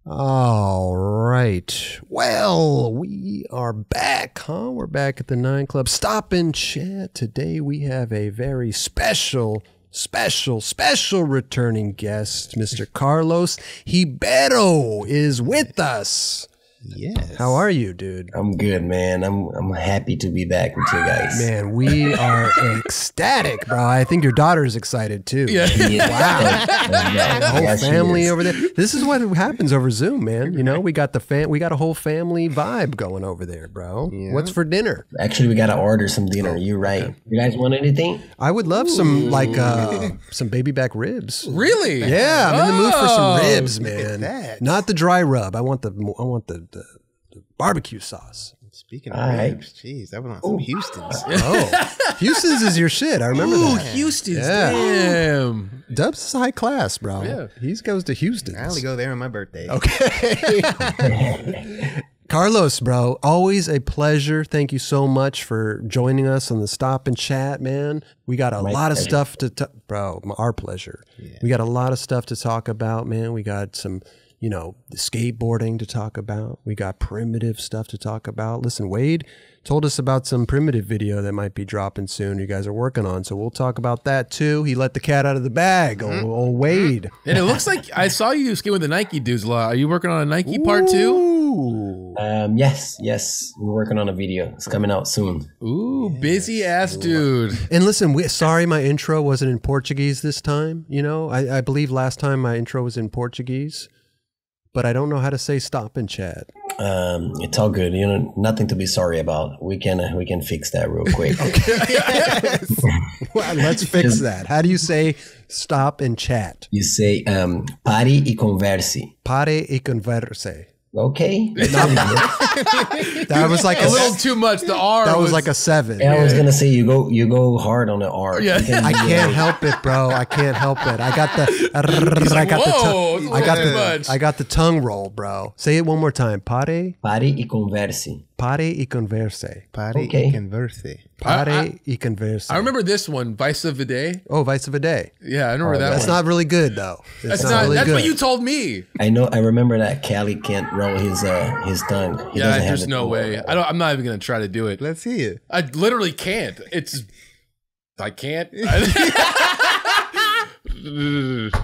All right. Well, we are back, huh? We're back at the 9 Club. Stop and chat. Today we have a very special returning guest. Mr. Carlos Ribeiro is with us. Yes. How are you, dude? I'm good, man. I'm happy to be back with you guys. Man, we are ecstatic, bro. I think your daughter is excited too. Yeah. Wow. The Whole family over there. This is what happens over Zoom, man. You know, we got a whole family vibe going over there, bro. Yeah. What's for dinner? Actually, we gotta order some dinner. You're right. Okay. You guys want anything? I would love some some baby back ribs. Really? Yeah, I'm in the mood for some ribs, man. Not the dry rub. I want the barbecue sauce. Speaking of ribs, jeez, I want some Houston's. Oh, Houston's is your shit. I remember that. Houston's, damn. Dubs is high class, bro. Yeah. He goes to Houston's. I only go there on my birthday. Okay. Carlos, bro, always a pleasure. Thank you so much for joining us on the Stop and Chat, man. We got a lot of stuff to bro, our pleasure. Yeah. We got a lot of stuff to talk about, man. We got some, you know, the skateboarding to talk about. We got primitive stuff to talk about. Listen, Wade told us about some primitive video that might be dropping soon you guys are working on, so we'll talk about that too. He let the cat out of the bag, old Wade. And it looks like I saw you skate with the Nike dudes a lot. Are you working on a Nike part too? Yes. We're working on a video. It's coming out soon. Ooh, busy ass dude. And listen, sorry my intro wasn't in Portuguese this time. You know, I believe last time my intro was in Portuguese, but I don't know how to say stop and chat. It's all good. You know, nothing to be sorry about. We can fix that real quick. Well, let's fix that. How do you say stop and chat? You say pare e converse. Pare e converse. Okay. That was like a little too much. The R. That was like a 7. Yeah, I was gonna say you go hard on the R. Yeah. I can't help it, bro. I can't help it. I got the tongue roll, bro. Say it one more time. Pare e converse. Pare e converse. Pare e converse. Pare e converse. I remember this one, Vice of Vide. Oh, Vice of Vide. Yeah, I remember that That's one. not really good, though. That's not really good. That's what you told me. I know. I remember that Cali can't roll his tongue. Yeah, there's no way. I'm not even gonna try to do it. Let's see it. I literally can't. I can't.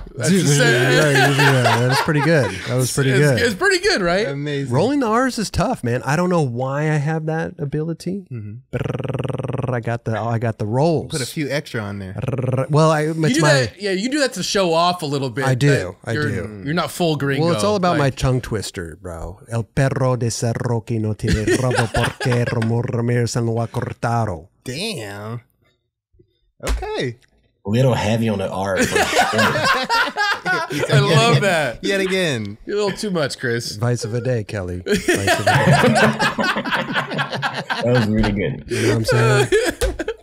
That was pretty good. That was pretty good. It's pretty good, right? Amazing. Rolling the R's is tough, man. I don't know why I have that ability. I got the rolls. Put a few extra on there. Well, you do that to show off a little bit. I do. You're not full gringo. Well, it's all about my tongue twister, bro. El perro de cerro que no tiene rabo porque Ramirez no lo ha cortado. Damn. Okay. A little heavy on the R. I love that. Yet again. You're a little too much, Chris. Vice of a day, Kelly. Vice of a day. That was really good. You know what I'm saying?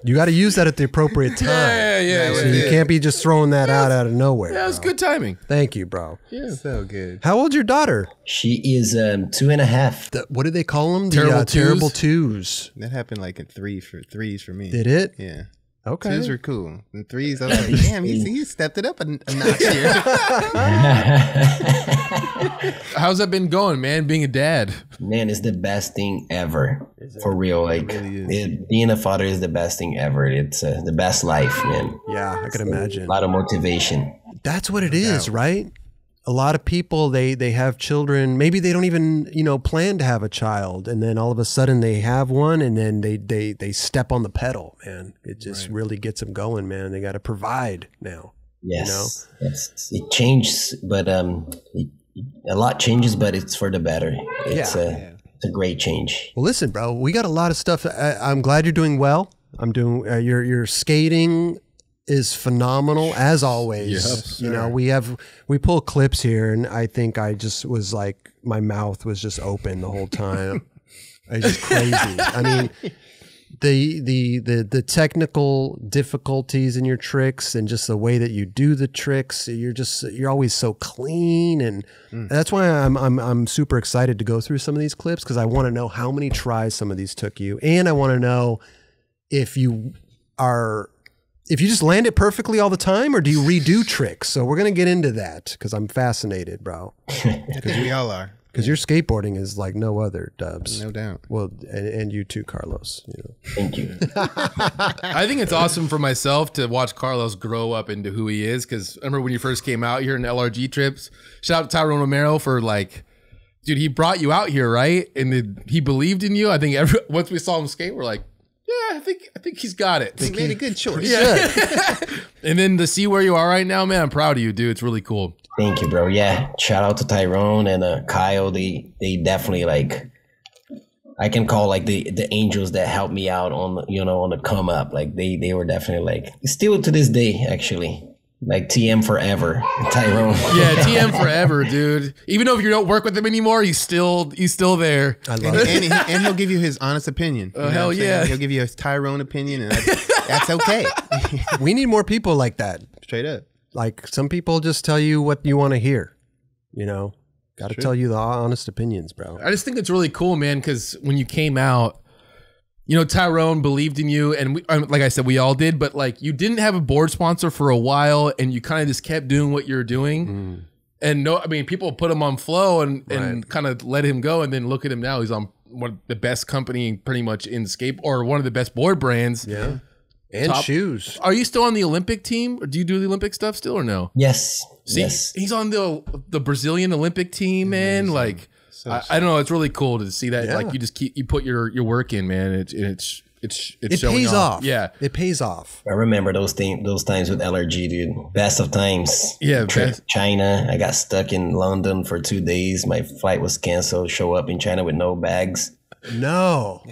You got to use that at the appropriate time. Yeah. So you can't be just throwing that out of nowhere. Yeah, it was good timing. Thank you, bro. Yeah. So good. How old's your daughter? She is 2.5. What do they call them? Terrible twos. That happened like in threes for me. Did it? Yeah. Okay. 2s are cool. And 3s, I was like, damn, he stepped it up a notch here. How's that been going, man, being a dad? Man, it's the best thing ever. For real. Like, being a father is the best thing ever. It's the best life, man. Yeah, I could imagine. A lot of motivation. That's what it is, right? A lot of people, they have children. Maybe they don't even, plan to have a child. And then all of a sudden they have one and then they step on the pedal, man. It just really gets them going, man. They got to provide now. Yes. Yes. It changes, but a lot changes, but it's for the better. It's a great change. Well, listen, bro, we got a lot of stuff. I'm glad you're doing well. I'm doing, your skating is phenomenal as always. Yep, we pull clips here and I think I just was like, my mouth was just open the whole time. It's just crazy. I mean, the technical difficulties in your tricks and just the way that you do the tricks, you're always so clean, and that's why I'm super excited to go through some of these clips, because I want to know how many tries some of these took you, and I want to know if you are if you just land it perfectly all the time, or do you redo tricks? So we're going to get into that because I'm fascinated, bro. Because we all are. Because your skateboarding is like no other, Dubs. No doubt. Well, and you too, Carlos. You know. Thank you. I think it's awesome for myself to watch Carlos grow up into who he is. Because I remember when you first came out here in LRG trips. Shout out to Tyrone Romero for like, dude, he brought you out here, right? And he believed in you. I think once we saw him skate, we're like, yeah, I think he's got it. He made a good choice. Yeah. And then to see where you are right now, man, I'm proud of you, dude. It's really cool. Thank you, bro. Yeah, shout out to Tyrone and Kyle. They definitely like, I can call like the angels that helped me out on the come up. Like they were definitely like, still to this day actually, like TM forever, Tyrone. Yeah, TM forever, dude. Even though if you don't work with him anymore, he's still there. I love it. And he'll give you his honest opinion. Oh, hell yeah. He'll give you his Tyrone opinion, and that's okay. We need more people like that. Straight up. Like some people just tell you what you want to hear, you know, got to tell you the honest opinions, bro. I just think it's really cool, man, because when you came out, you know, Tyrone believed in you. And like I said, we all did. But like you didn't have a board sponsor for a while and you kind of just kept doing what you're doing. And people put him on flow and kind of let him go. And then look at him now. He's on one of the best company pretty much in skate or one of the best board brands. Yeah. And shoes. Are you still on the Olympic team? Or do you do the Olympic stuff still or no? Yes. See, yes. He's on the Brazilian Olympic team, man. Like, I don't know. It's really cool to see that. Yeah. Like, you put your work in, man. It pays off. Yeah, it pays off. I remember those times with LRG, dude. Best of times. Yeah, trip China. I got stuck in London for 2 days. My flight was canceled. Show up in China with no bags. No.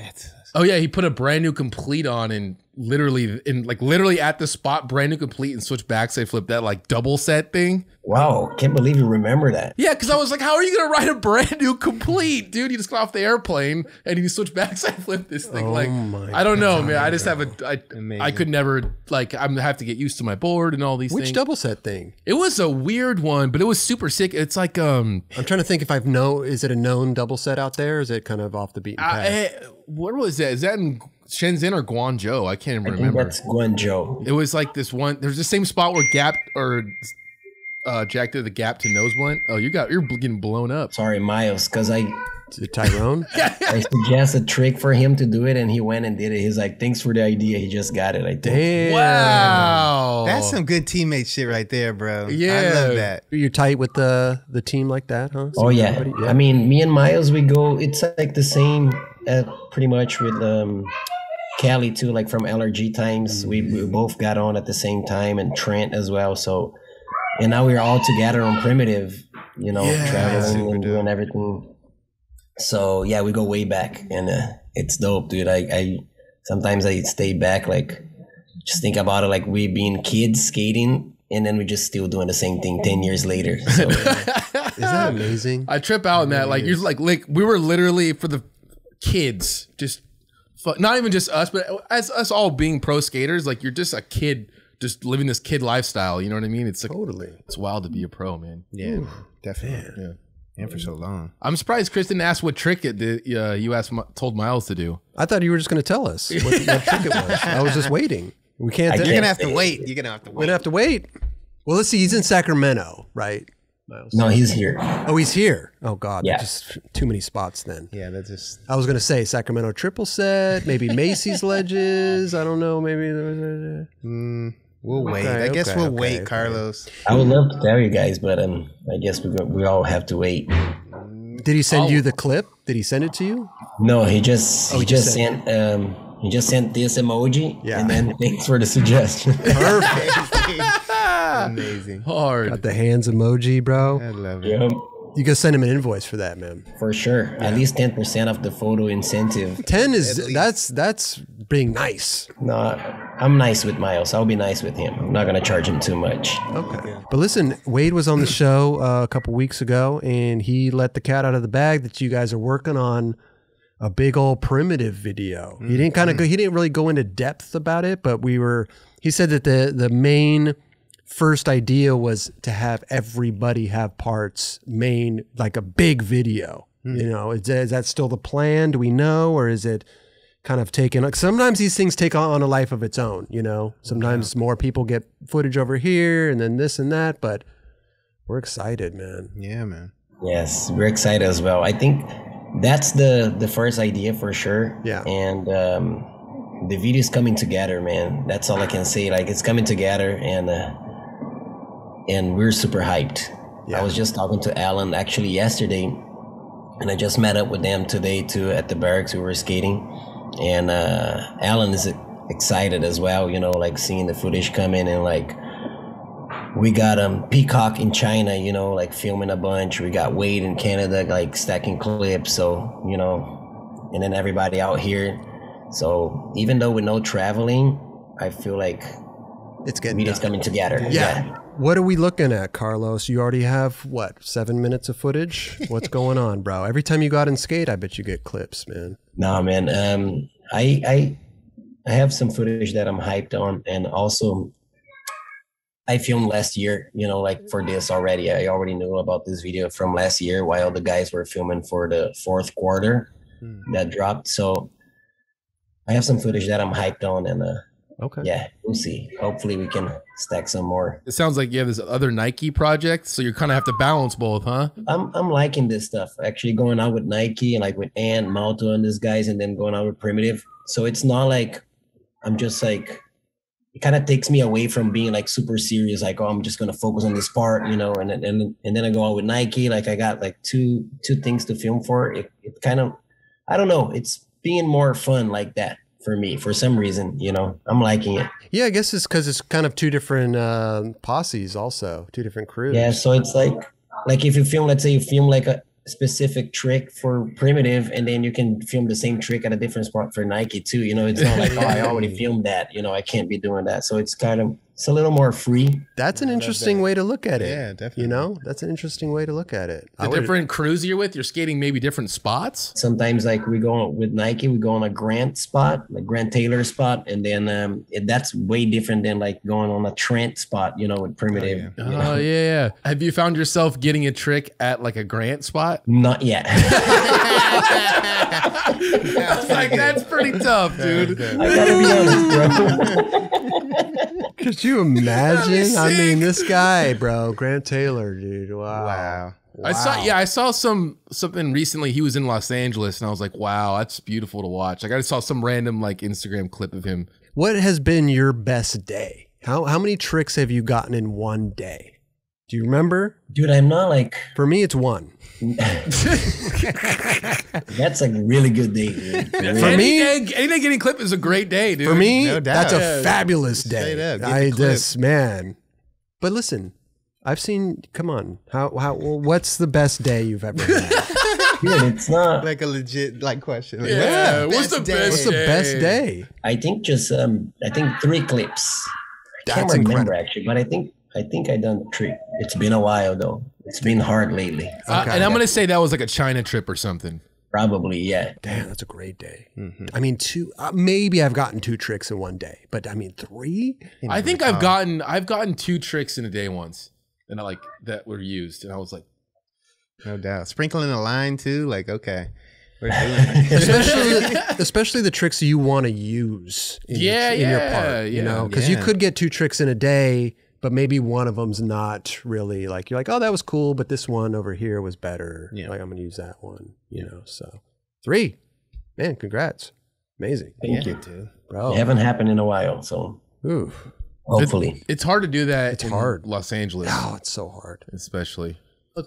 Oh yeah, he put a brand new complete on and literally at the spot, brand new complete and switch backside flip that like double set thing. Wow, can't believe you remember that. Yeah, because I was like, how are you gonna ride a brand new complete, dude? You just got off the airplane and you switch backside flip this thing. I don't know, man. I just I could never I'm have to get used to my board and all these things. Which double set thing? It was a weird one, but it was super sick. It's like I'm trying to think if is it a known double set out there? Or is it kind of off the beaten path? What was that? Is that in Shenzhen or Guangzhou? I can't even remember. I think that's Guangzhou. It was like this one. There's the same spot where Jack did the gap to nose blunt. Oh, you're getting blown up. Sorry, Miles, because Tyrone? I suggested a trick for him to do it, and he went and did it. He's like, thanks for the idea. He just got it. I think. Damn. Wow. That's some good teammate shit right there, bro. Yeah. I love that. You're tight with the team like that, huh? Oh, yeah. I mean, me and Miles, we go, it's like the same pretty much with Kelly, too, like from LRG times. We both got on at the same time, and Trent as well. So, and now we're all together on Primitive, traveling and doing everything. So yeah, we go way back, and it's dope, dude. I sometimes I stay back, like just think about it, like we being kids skating, and then we just still doing the same thing 10 years later. So is that amazing? I trip out in that, like you're like we were literally for the kids, just not even just us, but as us all being pro skaters, like you're just a kid, just living this kid lifestyle. You know what I mean? It's like totally. It's wild to be a pro, man. Yeah, ooh, definitely. Yeah. And for so long. I'm surprised Chris didn't ask what trick you told Miles to do. I thought you were just going to tell us what trick it was. I was just waiting. We can't. You're going to have to wait. We're going to have to wait. Well, let's see. He's in Sacramento, right, Miles? No, he's here. Oh, he's here. Oh, God. Yeah. Just too many spots then. Yeah, that's just. I was going to say Sacramento triple set, maybe Macy's ledges. I don't know. Maybe. We'll wait. I guess we'll wait, Carlos. I would love to tell you guys, but I guess we all have to wait. Did he send you the clip? Did he send it to you? No, he just sent this emoji, and then thanks for the suggestion. Perfect. Amazing. Hard. Got the hands emoji, bro. I love it. Yep. You gotta send him an invoice for that, man. For sure. Yeah. At least 10% of the photo incentive. 10 is that's being nice. No, I'm nice with Miles. I'll be nice with him. I'm not gonna charge him too much. Okay. Yeah. But listen, Wade was on the show a couple weeks ago, and he let the cat out of the bag that you guys are working on a big old Primitive video. He didn't he didn't really go into depth about it, but he said that the main first idea was to have everybody have parts, like a big video. You know, is that still the plan? Do we know, or is it kind of taken, like sometimes these things take on a life of its own, you know, sometimes more people get footage over here and then this and that, but we're excited, man. Yeah, man. Yes, we're excited as well. I think that's the first idea for sure. Yeah. And the video's coming together, man. That's all I can say. Like, it's coming together, and we're super hyped. Yeah. I was just talking to Alan actually yesterday, and I just met up with them today too at the barracks. We were skating, and Alan is excited as well, you know, like seeing the footage coming, and like we got Peacock in China, you know, like filming a bunch. We got Wade in Canada, like stacking clips. So, you know, and then everybody out here. So even though with no traveling, I feel like It's getting video's coming together. Yeah. What are we looking at, Carlos? You already have what, 7 minutes of footage? What's going on, bro? Every time you go out and skate, I bet you get clips, man. No, man. I have some footage that I'm hyped on, and also I filmed last year, you know, like for this already. I already knew about this video from last year while the guys were filming for the fourth quarter that dropped. So I have some footage that I'm hyped on, and Okay. yeah, we'll see. Hopefully we can stack some more. It sounds like you have this other Nike project, so you kind of have to balance both, huh? I'm liking this stuff. Actually going out with Nike and like with Ant, Malto and these guys, and then going out with Primitive. So it's not like I'm just like, it kind of takes me away from being like super serious, like, oh, I'm just gonna focus on this part, you know, and then I go out with Nike, like I got like two things to film for. It kind of, I don't know, it's being more fun like that for me for some reason, you know. I'm liking it. Yeah, I guess it's because it's kind of two different posses also, two different crews. Yeah, so it's like if you film, let's say you film like a specific trick for Primitive, and then you can film the same trick at a different spot for Nike too, you know. It's not like, oh, I already filmed that, you know, I can't be doing that. So it's kind of, it's a little more free. That's an interesting way to look at it. Yeah, definitely. You know, that's an interesting way to look at it. The different crews you're with, you're skating maybe different spots. Sometimes like we go with Nike, we go on a Grant spot, like Grant Taylor spot, and then that's way different than like going on a Trent spot, you know, with Primitive. Oh, you know? Oh yeah. Have you found yourself getting a trick at like a Grant spot? Not yet. It's like, that's pretty tough, dude. I gotta be honest, bro. Could you imagine? I mean, sick. this guy, bro, Grant Taylor, dude. Wow. Wow. I saw something recently. He was in Los Angeles, and I was like, wow, that's beautiful to watch. Like I saw some random like Instagram clip of him. What has been your best day? How many tricks have you gotten in one day? Do you remember? Dude, I'm not like, For me, it's one. that's like a really good day, dude. For me, Any getting clip is a great day, dude. for me, No doubt. that's a fabulous Straight day. up, get I the clip. just, man. But listen, I've seen. Come on, what's the best day you've ever had? Dude, it's not. Like a legit like question. Like, Yeah, what's the day? best What's the best day? I think just I think 3 clips. I can't That's remember incredible. actually, but I think I done 3. It's been a while though. It's been hard lately. And I'm gonna say that was like a China trip or something. Probably, yeah. Damn, that's a great day. I mean, 2. Maybe I've gotten 2 tricks in one day, but I mean 3. I think I've gotten 2 tricks in a day once, and I like that were used, and I was like, No doubt. Sprinkling a line too. Like, okay. We're doing it. especially the tricks you want to use in your part, you yeah, know, because you yeah. could get 2 tricks in a day, but maybe one of them's not really like, you're like, oh, that was cool, but this one over here was better. Yeah. Like, I'm going to use that one, you know. So 3, man, congrats. Amazing. Thank you. Dude. Bro. It haven't happened in a while, so Ooh. hopefully. it's hard to do that. It's hard. Los Angeles, Oh, it's so hard. especially.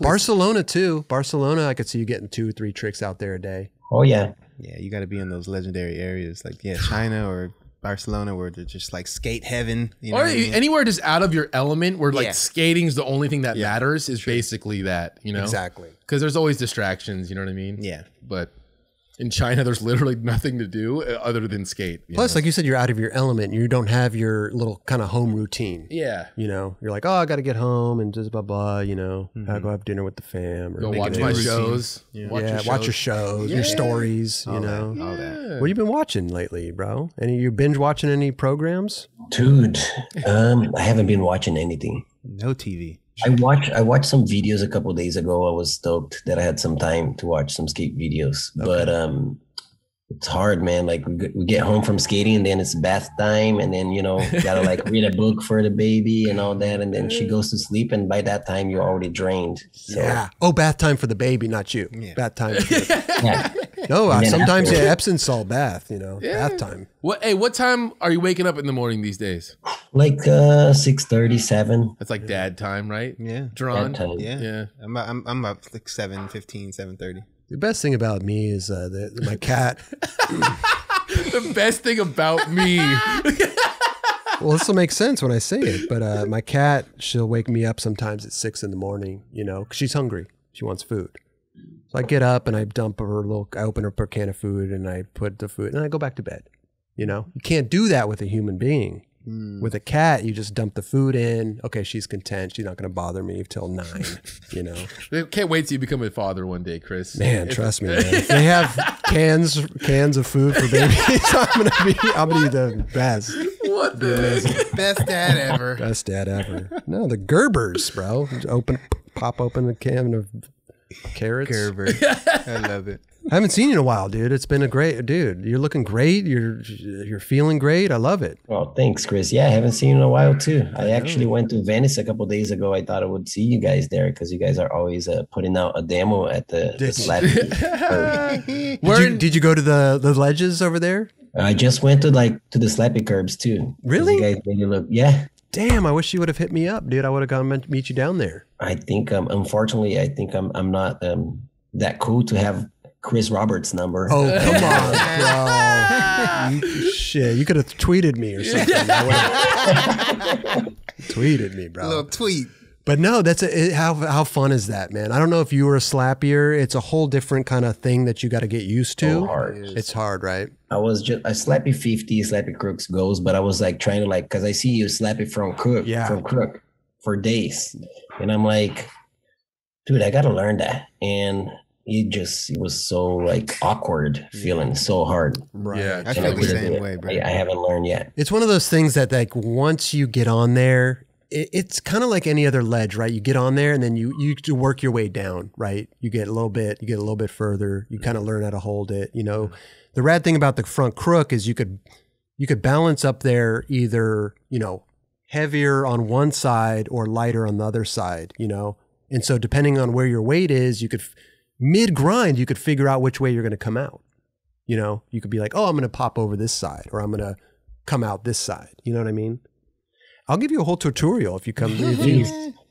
Barcelona too. Barcelona, I could see you getting 2 or 3 tricks out there a day. Oh yeah. Yeah, you got to be in those legendary areas like China or Barcelona where they're just like skate heaven. You know Or what I mean? anywhere just out of your element, where like Yeah. skating's the only thing that matters, is basically that, you know, Exactly. because there's always distractions. You know what I mean? Yeah. But in China, there's literally nothing to do other than skate. you Plus, know? like you said, you're out of your element. You don't have your little kind of home routine. yeah, You know, you're like, oh, I got to get home and just blah, blah, you know, I'll go have dinner with the fam. Or go make watch a my routine. shows. Yeah, watch your shows, your stories, you know. All that. What have you been watching lately, bro? You binge watching any programs? Dude, I haven't been watching anything. No TV. I watched some videos a couple of days ago. I was stoked that I had some time to watch some skate videos. But It's hard, man. Like we get home from skating, and then it's bath time, and then gotta like read a book for the baby and all that, and then she goes to sleep, and by that time you're already drained. So, yeah. Oh, bath time for the baby, not you. Yeah. Bath time. yeah. No, sometimes afterwards- Epsom salt bath. Bath time. What time are you waking up in the morning these days? Like 6:30, 7. That's like dad time, right? Yeah. Jeron? That time. Yeah. I'm up like 7:15, 7:30. The best thing about me is that my cat. The best thing about me. Well, this will make sense when I say it, but my cat, she'll wake me up sometimes at 6 in the morning, 'cause she's hungry. She wants food. So I get up and I I open up her can of food and I put the food and I go back to bed. You can't do that with a human being. With a cat, you just dump the food in. Okay, she's content. She's not going to bother me till 9, Can't wait till you become a father one day, Chris. Man, trust me, man. If they have cans of food for babies, I'm gonna be the best. What the best dad ever? Best dad ever. No, the Gerbers, bro. Just pop open the can of carrots. Gerber. I love it. I haven't seen you in a while, dude. It's been dude. You're looking great. You're feeling great. I love it. Oh, thanks, Chris. Yeah, I haven't seen you in a while too. I actually went to Venice a couple of days ago. I thought I would see you guys there because you guys are always putting out a demo at the Slappy. Did you go to the ledges over there? I just went to the Slappy curbs too. Really? You guys made it look, yeah. Damn, I wish you would have hit me up, dude. I would have gone to meet you down there. I think unfortunately, I'm not that cool to have Chris Roberts' number. Oh, come on, bro. Shit, you could have tweeted me or something. Tweeted me, bro. A little tweet. But no, how fun is that, man? I don't know if you were a slappier. It's a whole different kind of thing that you got to get used to. So hard. It's hard, right? I was just a slappy 50, slappy crooks goes, but I was like trying to because I see you slappy from crook for days, and I'm like, dude, I got to learn that, and it was so awkward, feeling so hard. Right. Yeah. I feel the same way, bro. I haven't learned yet. It's one of those things that once you get on there, it's kind of like any other ledge, right? You get on there and then you work your way down, right? You get a little bit further. You kind of learn how to hold it. The rad thing about the front crook is you could balance up there either, heavier on one side or lighter on the other side, And so depending on where your weight is, you could mid-grind, you could figure out which way you're going to come out. You could be like, oh, I'm going to pop over this side or I'm going to come out this side. You know what I mean? I'll give you a whole tutorial if you come.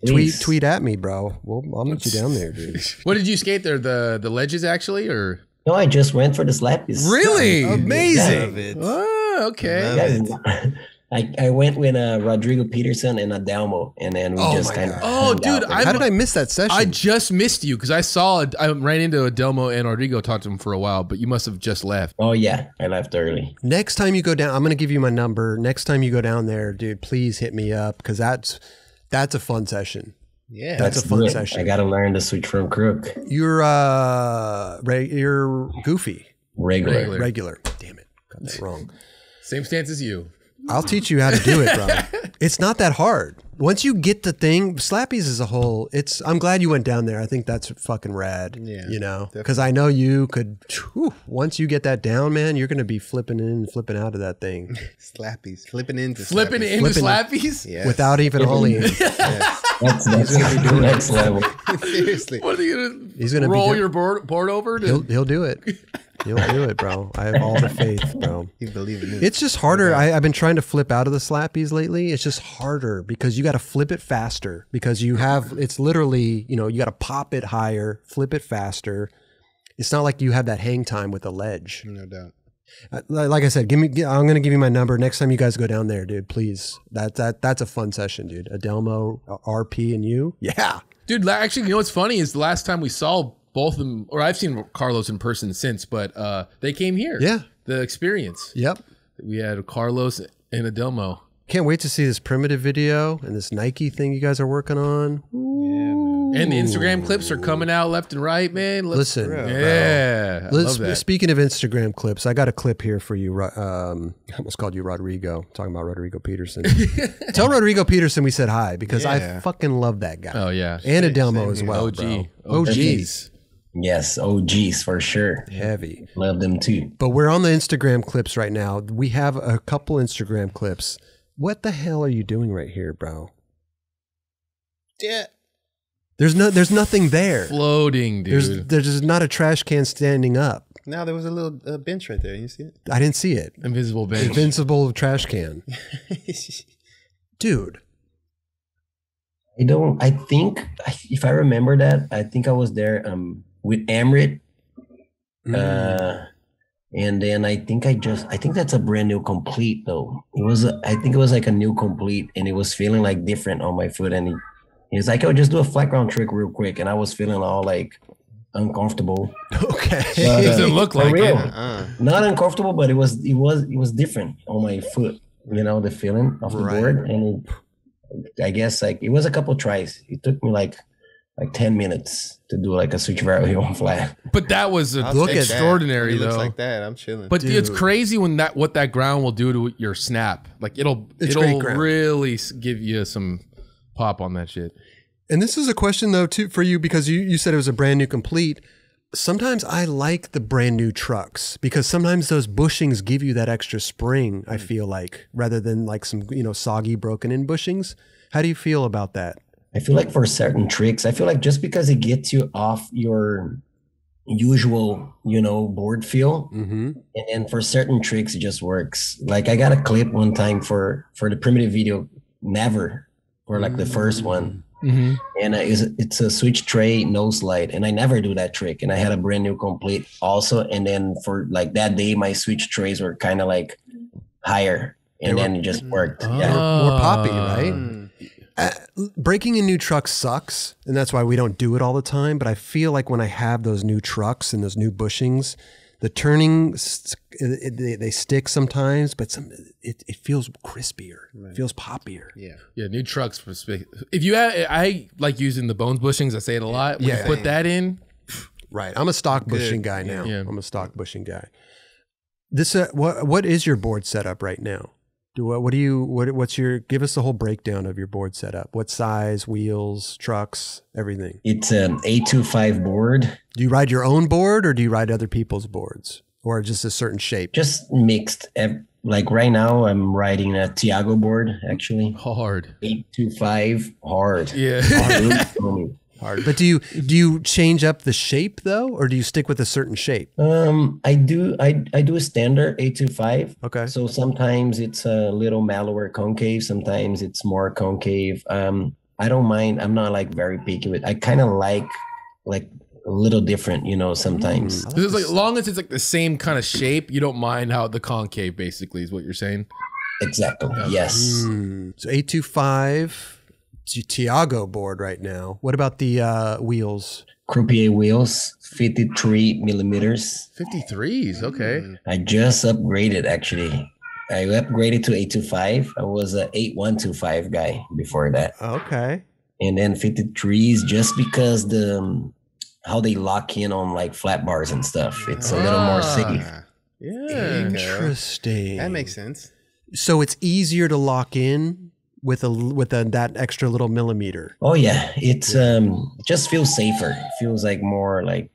Tweet at me, bro. I'll meet you down there, dude. What did you skate there? The ledges actually, or? No, I just went for the slappies. Really? Amazing. Yeah. Oh, okay. I went with Rodrigo Peterson and Adelmo, and then we just kind of. Oh, dude! How did I miss that session? I just missed you because I ran into Adelmo and Rodrigo, talked to him for a while, but you must have just left. Oh yeah, I left early. Next time you go down, I'm going to give you my number. Next time you go down there, dude, please hit me up because that's a fun session. Yeah, that's a fun session. I got to learn to switch from crook. You're goofy. Regular. Damn it, got that wrong. Same stance as you. I'll teach you how to do it, bro. It's not that hard. Once you get the thing, slappies as a whole, I'm glad you went down there. I think that's fucking rad. Yeah. Because I know you could, once you get that down, man, you're going to be flipping in and flipping out of that thing. Slappies. Flipping into slappies? Yes. Without even ollie. That's going to be doing next level. Seriously. What are you going to? He's going to roll your board over? He'll do it. He'll do it, bro. I have all the faith, bro. You believe in me. It's just harder. I've been trying to flip out of the slappies lately. It's just harder because you got to flip it faster because it's literally, you got to pop it higher, flip it faster. It's not like you have that hang time with the ledge. No doubt. Like I said, I'm going to give you my number next time you guys go down there, dude. Please. That's a fun session, dude. Adelmo, RP, and you. Yeah. Dude, actually, what's funny is the last time we saw both of them, or I've seen Carlos in person since, but they came here. Yeah. The experience. Yep. We had Carlos and Adelmo. Can't wait to see this primitive video and this Nike thing you guys are working on. Yeah, and the Instagram clips are coming out left and right, man. Listen. Yeah. I love that. Speaking of Instagram clips, I got a clip here for you. I almost called you Rodrigo. I'm talking about Rodrigo Peterson. Tell Rodrigo Peterson we said hi because I fucking love that guy. Oh, yeah. And Adelmo as well, OG. bro. OGs. Yes, OGs for sure. Heavy. Love them too. But we're on the Instagram clips right now. We have a couple Instagram clips. What the hell are you doing right here, bro? Yeah. There's nothing there. Floating, dude. There's not a trash can standing up. No, there was a little bench right there. You see it? I didn't see it. Invisible bench. Invincible trash can. Dude. I think, if I remember that, I think I was there with Amrit. And then I think that's a brand new complete though. I think it was like a new complete, and it was feeling like different on my foot. And he's like, "Oh, just do a flat ground trick real quick," and I was feeling all like uncomfortable. Okay, But, Doesn't look like real. it. Not uncomfortable, but it was different on my foot. You know, the feeling of the board, and I guess like it was a couple tries. It took me like 10 minutes to do like a switch varial heel on flat. But that was extraordinary It though. looks like that. I'm chilling. But it's crazy when what that ground will do to your snap. Like it'll really give you some pop on that shit. And this is a question though too for you, because you said it was a brand new complete. Sometimes I like the brand new trucks because sometimes those bushings give you that extra spring, I feel like, rather than like some, soggy broken in bushings. How do you feel about that? I feel like for certain tricks, I feel like just because it gets you off your usual, board feel, and then for certain tricks, it just works. Like I got a clip one time for the primitive video, never, for like the first one. And it's a switch tray no slide, and I never do that trick, and I had a brand new complete also. And then for like that day, my switch trays were kind of like higher, and then it just worked. Yeah. More poppy, right? Breaking a new truck sucks, and that's why we don't do it all the time. But I feel like when I have those new trucks and those new bushings, the turning they stick sometimes, but it feels crispier, it feels poppier. Yeah. New trucks. If you I like using the bones bushings. I say it a lot. When you put that in, right? I'm a stock bushing guy now. Yeah. I'm a stock bushing guy. This what is your board setup right now? Give us the whole breakdown of your board setup. What size, wheels, trucks, everything. It's an 825 board. Do you ride your own board or do you ride other people's boards, or just a certain shape? Just mixed. Like right now I'm riding a Tiago board, actually. Hard. 825 hard. Yeah. Hard. But do you change up the shape though, or do you stick with a certain shape? I do a standard 825. Okay. So sometimes it's a little mallower concave, sometimes it's more concave. I don't mind. I'm not like very picky with. I kind of like a little different, sometimes. It's like, as long as it's like the same kind of shape, you don't mind how the concave basically is what you're saying. Exactly. Yes. So 825. Tiago board right now. What about the wheels? Croupier wheels, 53 millimeters. 53s, okay. I just upgraded actually. I upgraded to 825. I was a 8125 guy before that. Okay. And then 53s just because how they lock in on like flat bars and stuff. It's a little more safe. Yeah. Interesting. That makes sense. So it's easier to lock in with that extra little millimeter. Oh yeah, it's just feels safer. It feels like more like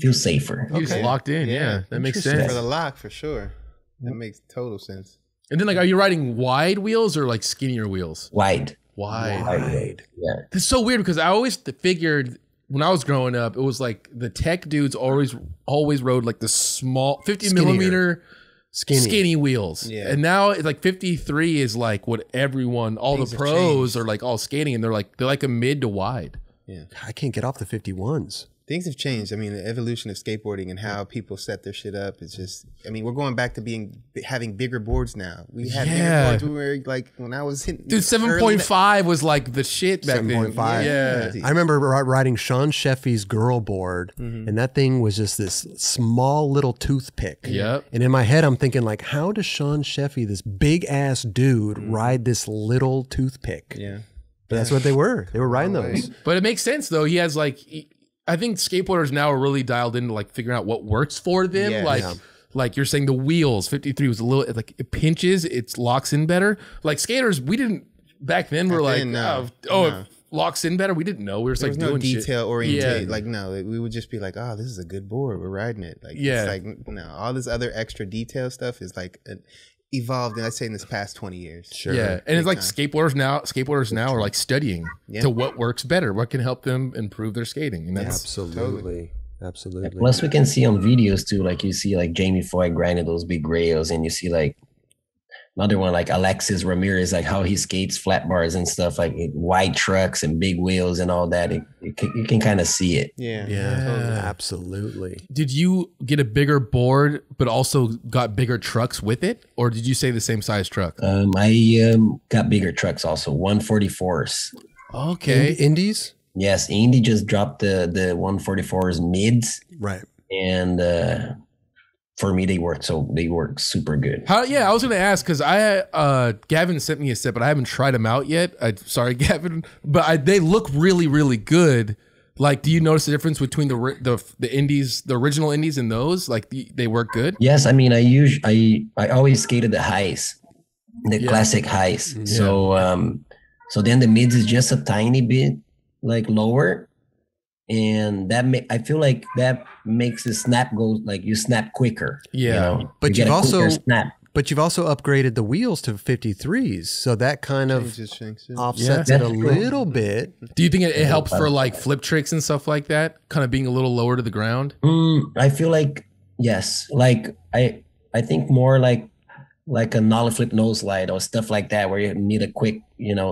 feels safer. You just locked in, yeah. That makes sense For the lock, for sure. That makes total sense. And then, like, are you riding wide wheels or like skinnier wheels? Wide. Yeah. It's so weird because I always figured when I was growing up, it was like the tech dudes always rode like the small 50 millimeter. Skinny wheels. Yeah. And now it's like 53 is like what all the pros are like all skating, and they're like a mid to wide. Yeah. I can't get off the 51s. Things have changed. I mean, the evolution of skateboarding and how people set their shit up is just, I mean, we're going back to having bigger boards now. We had bigger boards when we were like, when I was hitting. Dude, 7.5 was like the shit back then. 7.5. Yeah. I remember riding Sean Sheffy's girl board, and that thing was just this small little toothpick. Yep. And in my head, I'm thinking like, how does Sean Sheffy, this big ass dude, ride this little toothpick? Yeah. But that's what they were. They were riding those. But it makes sense though. He has like, I think skateboarders now are really dialed into like figuring out what works for them. Yeah. Like you're saying the wheels, 53 was a little, like it pinches, it locks in better. Like skaters, we didn't, back then we're like, locks in better. We didn't know. We were just There like was no doing detail shit. oriented. Yeah. Like no, we would just be like, oh, this is a good board. We're riding it. Like Yeah. it's like no, all this other extra detail stuff is like evolved. I'd say in this past 20 years. Sure. Yeah, and it's like skateboarders now are like studying to what works better, what can help them improve their skating, and that's Absolutely. Plus, we can see on videos too, like you see like Jamie Foy grinding those big rails, and you see like another one like Alexis Ramirez, like how he skates flat bars and stuff, like wide trucks and big wheels and all that. You can kind of see it. Yeah. Absolutely. Did you get a bigger board, but also got bigger trucks with it, or did you say the same size truck? I got bigger trucks also, 144s. Okay. Indies? Yes, Indy just dropped the 144s mids, Right. and for me they work super good. How? Yeah, I was gonna ask because Gavin sent me a set, but I haven't tried them out yet. Sorry, Gavin, but they look really, really good. Like, do you notice the difference between the indies, the original indies, and those? Like, they work good. Yes, I mean I always skated the highs, the classic highs. Yeah. So then the mids is just a tiny bit like lower, and I feel like that makes the snap go like you snap quicker. Yeah. you know? But You get you've a quicker also snap. But you've also upgraded the wheels to 53s, so that kind of Changes things, yeah. offsets Yeah. it a little bit. Do you think it helps for like flip tricks and stuff like that? Kind of being a little lower to the ground. I feel like yes, like I think more like a nollie flip nose slide or stuff like that, where you need a quick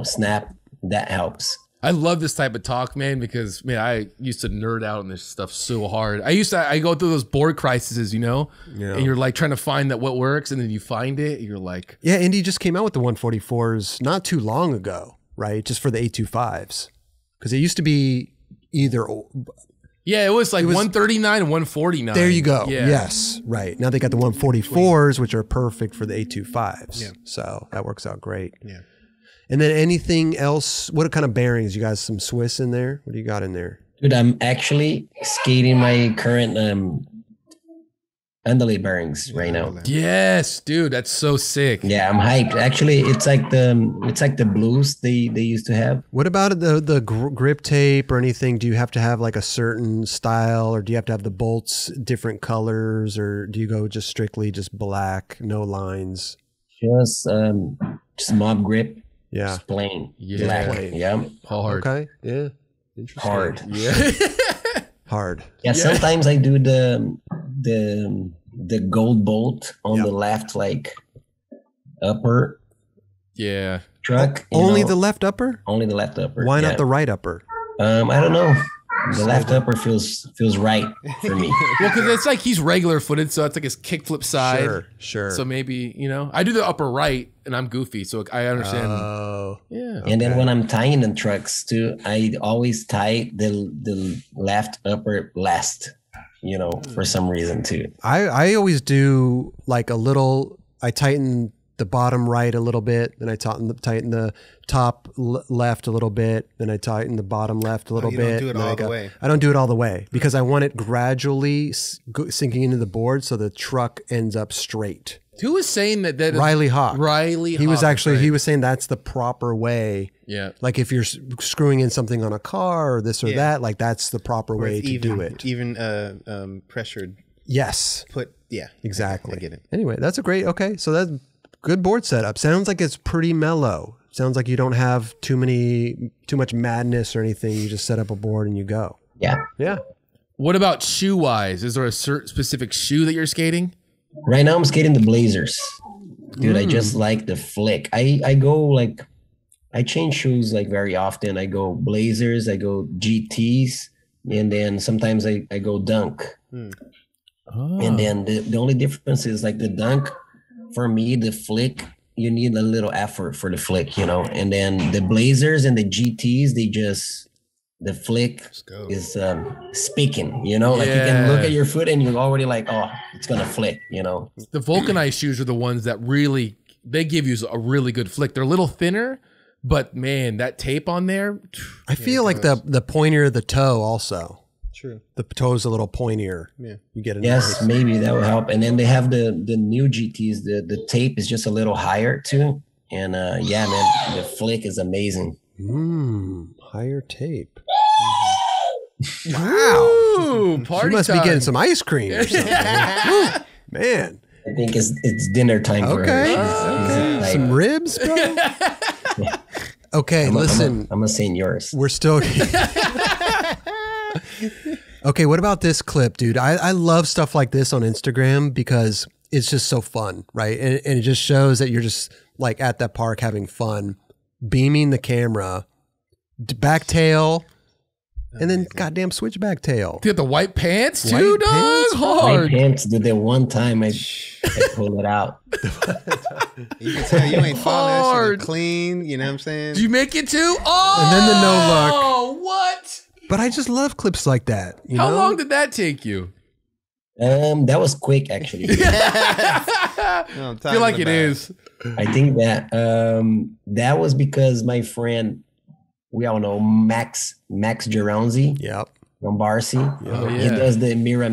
snap. That helps. I love this type of talk, man, because man, I used to nerd out on this stuff so hard. I go through those board crises, Yeah. and you're like trying to find that what works, and then you find it, and you're like, Yeah, Indy just came out with the 144s not too long ago, right? Just for the 825s. Because it used to be either. yeah, it was like 139 and 149. There you go. Yeah. Yes, right. Now they got the 144s, which are perfect for the 825s. Yeah. So that works out great. Yeah. And then anything else? What kind of bearings? You guys some Swiss in there? What do you got in there? Dude, I'm actually skating my current undulate bearings right now. Yes, dude, that's so sick. Yeah, I'm hyped. Actually, it's like the blues they used to have. What about the grip tape or anything? Do you have to have like a certain style, or do you have to have the bolts different colors, or do you go just strictly just black, no lines? Just mob grip. Yeah. Just plain. Yeah. Black. Plain. Yeah. Hard. Okay. Yeah. Interesting. Hard. Yeah. Hard. Yeah, sometimes I do the gold bolt on the left, like upper Yeah. truck. Only the left upper? Only the left upper. Why yeah. not the right upper? I don't know. The left upper feels right for me. Well, because it's like he's regular footed, so it's like his kickflip side. Sure. So maybe, I do the upper right and I'm goofy, so I understand. Oh. Yeah. And then when I'm tying the trucks too, I always tie the left upper last, for some reason too. I always do like I tighten the bottom right a little bit, then I tighten the top left a little bit, then I tighten the bottom left a little you bit. don't do it all the way. I don't do it all the way because I want it gradually sinking into the board so the truck ends up straight. Who was saying that? Riley Hawk. He was actually, he was saying that's the proper way. Yeah. Like if you're screwing in something on a car or this or that, like that's the proper way to do it. Even pressured. Yes. Exactly. I get it. Anyway, that's okay. So that's good board setup. Sounds like it's pretty mellow. Sounds like you don't have too much madness or anything. You just set up a board and you go. Yeah. Yeah. What about shoe wise? Is there a certain specific shoe that you're skating? Right now I'm skating the Blazers. Dude, I just like the flick. I go like, I change shoes like very often. I go Blazers, I go GTs, and then sometimes I go Dunk. Oh. And then the only difference is like the Dunk, for me, the flick, you need a little effort for the flick, and then the Blazers and the GTs, the flick is speaking, like you can look at your foot and you're already like, oh, it's going to flick, The vulcanized shoes are the ones that really, they give you a really good flick. They're a little thinner, but man, that tape on there. I feel like the pointier the toe also. True. The toe's a little pointier. Yeah. You get it. Yes, maybe that will help. And then they have the new GTs. The tape is just a little higher too. And yeah, man, the flick is amazing. higher tape. Wow. Ooh, party She must time. be getting some ice cream or something. Woo, man. I think it's dinner time for her. Okay. Some ribs, bro? Okay, listen. I'm gonna send yours. We're still... Okay, what about this clip, dude? I love stuff like this on Instagram because it's just so fun, right? And it just shows that you're just like at that park having fun, beaming the camera, back tail, and then goddamn switchback tail. Dude, the white pants too, White dog. pants? Hard. My pants, dude, the one time I pulled it out. You can tell you ain't falling. That Hard. shit clean. You know what I'm saying? Did you make it too? Oh, And then the no look. Oh, what? But I just love clips like that. You How know? long did that take you? That was quick, actually. I feel like it is. I think that that was because my friend, we all know Max Jeronzi Yep. from Barcy. Oh, He yeah. does the Mira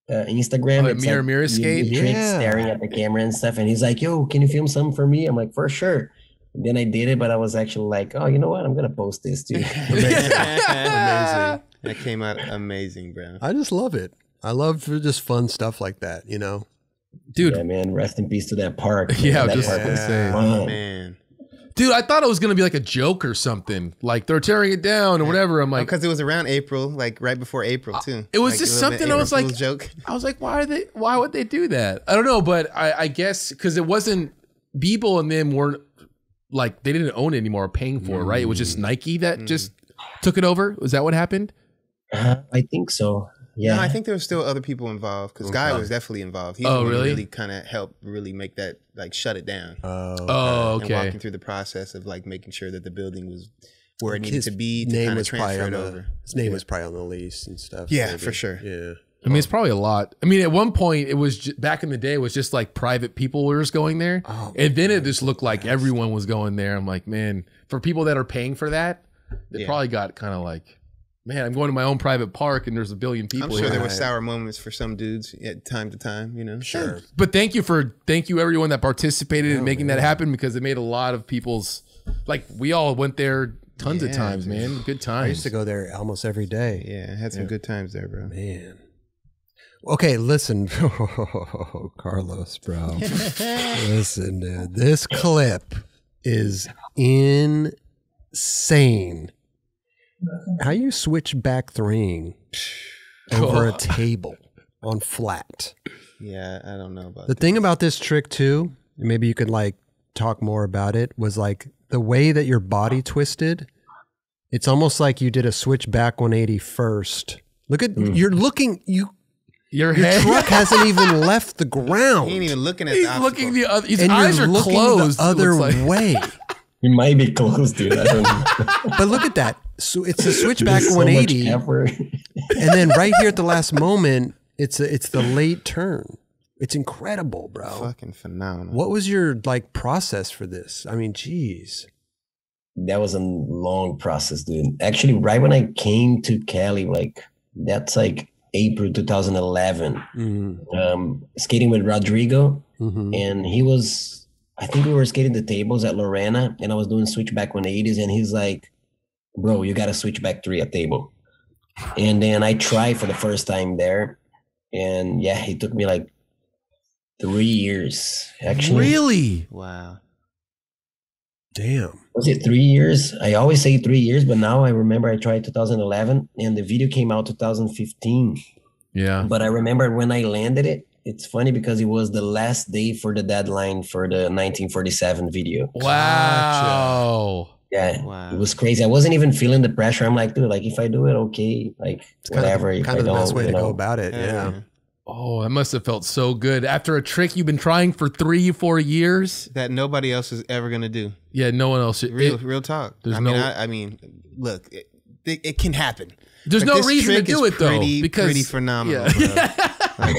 Instagram. Oh, It's mirror you skate? do tricks Yeah. staring at the camera and stuff. And he's like, "Yo, can you film something for me?" I'm like, "For sure." And then I did it, but I was actually like, "Oh, you know what? I'm gonna post this too." Amazing. That came out amazing, bro. I just love it. I love just fun stuff like that, you know? Dude, Yeah, man. Rest in peace to that park. Yeah, that just park was saying. fun. Man. dude, I thought it was gonna be like a joke or something. Like they're tearing it down or whatever. I'm like, Because it was around April, like right before April too. it was Like, just a little bit something I was April like- Fool's joke. I was like, why would they do that? I don't know, but I guess because it wasn't Beeple and them weren't like they didn't own it anymore, paying for it, right? It was just Nike that just took it over. Was that what happened? I think so. Yeah. No, I think there were still other people involved because Guy was definitely involved. He's Oh, the one who really? really kind of helped really make that like shut it down. Oh, And okay. walking through the process of like making sure that the building was where it needed His to be to name kind of was probably transfer on it the, over. his name was probably on the lease and stuff. Yeah, maybe. for sure. Yeah. I mean, it's probably a lot. I mean, at one point, it was back in the day, it was just like private people were just going there, and then it just looked like everyone was going there. I'm like, man, for people that are paying for that, they probably got kind of like, man, I'm going to my own private park, and there's a billion people. I'm sure here. there were sour moments for some dudes at time to time, you know. Sure. But thank you everyone that participated in making that happen because it made a lot of people's like we all went there tons of times, man. Good times. I used to go there almost every day. Yeah, had some good times there, bro. Man. Okay, listen. Carlos, bro. Listen, dude. This clip is insane. How you switch back threeing over a table on flat. Yeah, I don't know about The thing about this trick too, and maybe you could like talk more about it, was like the way that your body twisted. It's almost like you did a switch back 180 first. Look at you're looking Your your head. truck hasn't even left the ground. He ain't even looking at He's the looking obstacle. the other. His and eyes you're are looking closed. the it other looks like. way. You might be close, dude. I don't know. But look at that. So it's a switchback There's so much 180, effort. and then right here at the last moment, it's the late turn. It's incredible, bro. Fucking phenomenal. What was your like process for this? I mean, geez. That was a long process, dude. Actually, right when I came to Cali, like that's like April 2011. Skating with Rodrigo, and he was. I think we were skating the tables at Lorena, and I was doing switchback 180s, and he's like, "Bro, you got to switchback 3 a table." And then I tried for the first time there, and yeah, it took me like 3 years. Actually, Really? Wow. Damn. was it 3 years? I always say 3 years, but now I remember I tried 2011, and the video came out 2015. Yeah. But I remember when I landed it. It's funny because it was the last day for the deadline for the 1947 video. Wow. Yeah, Wow. it was crazy. I wasn't even feeling the pressure. I'm like, dude, like if I do it, okay, like whatever. If Kind I of the don't, best way to you know. go about it. Yeah. Oh, that must have felt so good after a trick you've been trying for 3-4 years. That nobody else is ever gonna do. Yeah, no one else. Real talk. there's I mean, no- I mean, look, it can happen. There's But no this reason to trick do is it though, pretty, because pretty phenomenal. Yeah. Bro.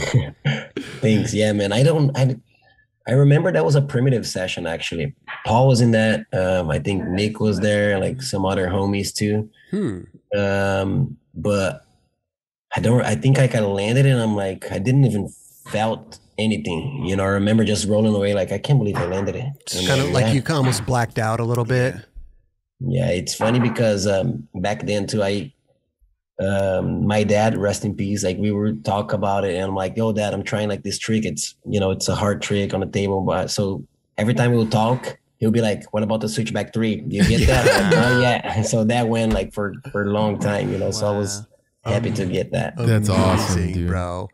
Thanks. Yeah, man. I remember that was a primitive session actually. Paul was in that. I think Nick was there, like some other homies too. But I think I kind of landed and I'm like, I didn't even felt anything. You know, I remember just rolling away like, I can't believe I landed it. It's kind of like you almost blacked out a little bit. Yeah, it's funny because back then too, my dad, rest in peace, like we were talk about it, and I'm like, yo, Dad, I'm trying like this trick. It's it's a hard trick on the table, but so every time we'll talk, he'll be like, what about the switchback 3? Do you get that? Like, oh yeah. So that went like for a long time, so I was happy to get that. That's awesome, Amazing, dude. bro.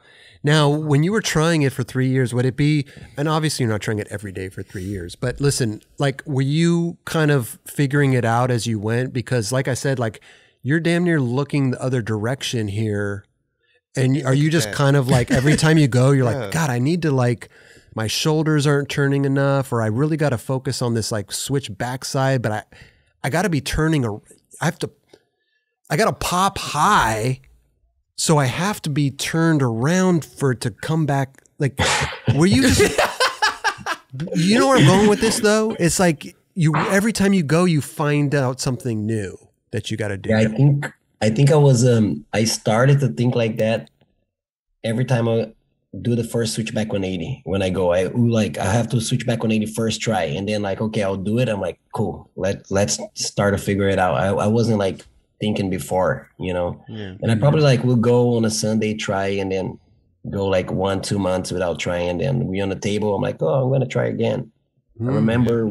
Now, when you were trying it for 3 years, would it be, and obviously you're not trying it every day for 3 years, but listen, like, were you kind of figuring it out as you went? Because like I said, like, you're damn near looking the other direction here. And are you just kind of like, every time you go, you're like, God, I need to like, my shoulders aren't turning enough, or I really got to focus on this like switch backside, but I got to be turning, I got to pop high. So I have to be turned around for it to come back. Like, were you just, you know where I'm going with this though? It's like every time you go, you find out something new that you got to do. Yeah, I think I was, I started to think like that every time I do the first switchback 180. When I go, I have to switch back 180 first try. And then like, okay, I'll do it. I'm like, cool, let's start to figure it out. I wasn't like thinking before, and I probably like will go on a Sunday, try, and then go like 1-2 months without trying, and then we on the table, I'm like, oh, I'm gonna try again. I remember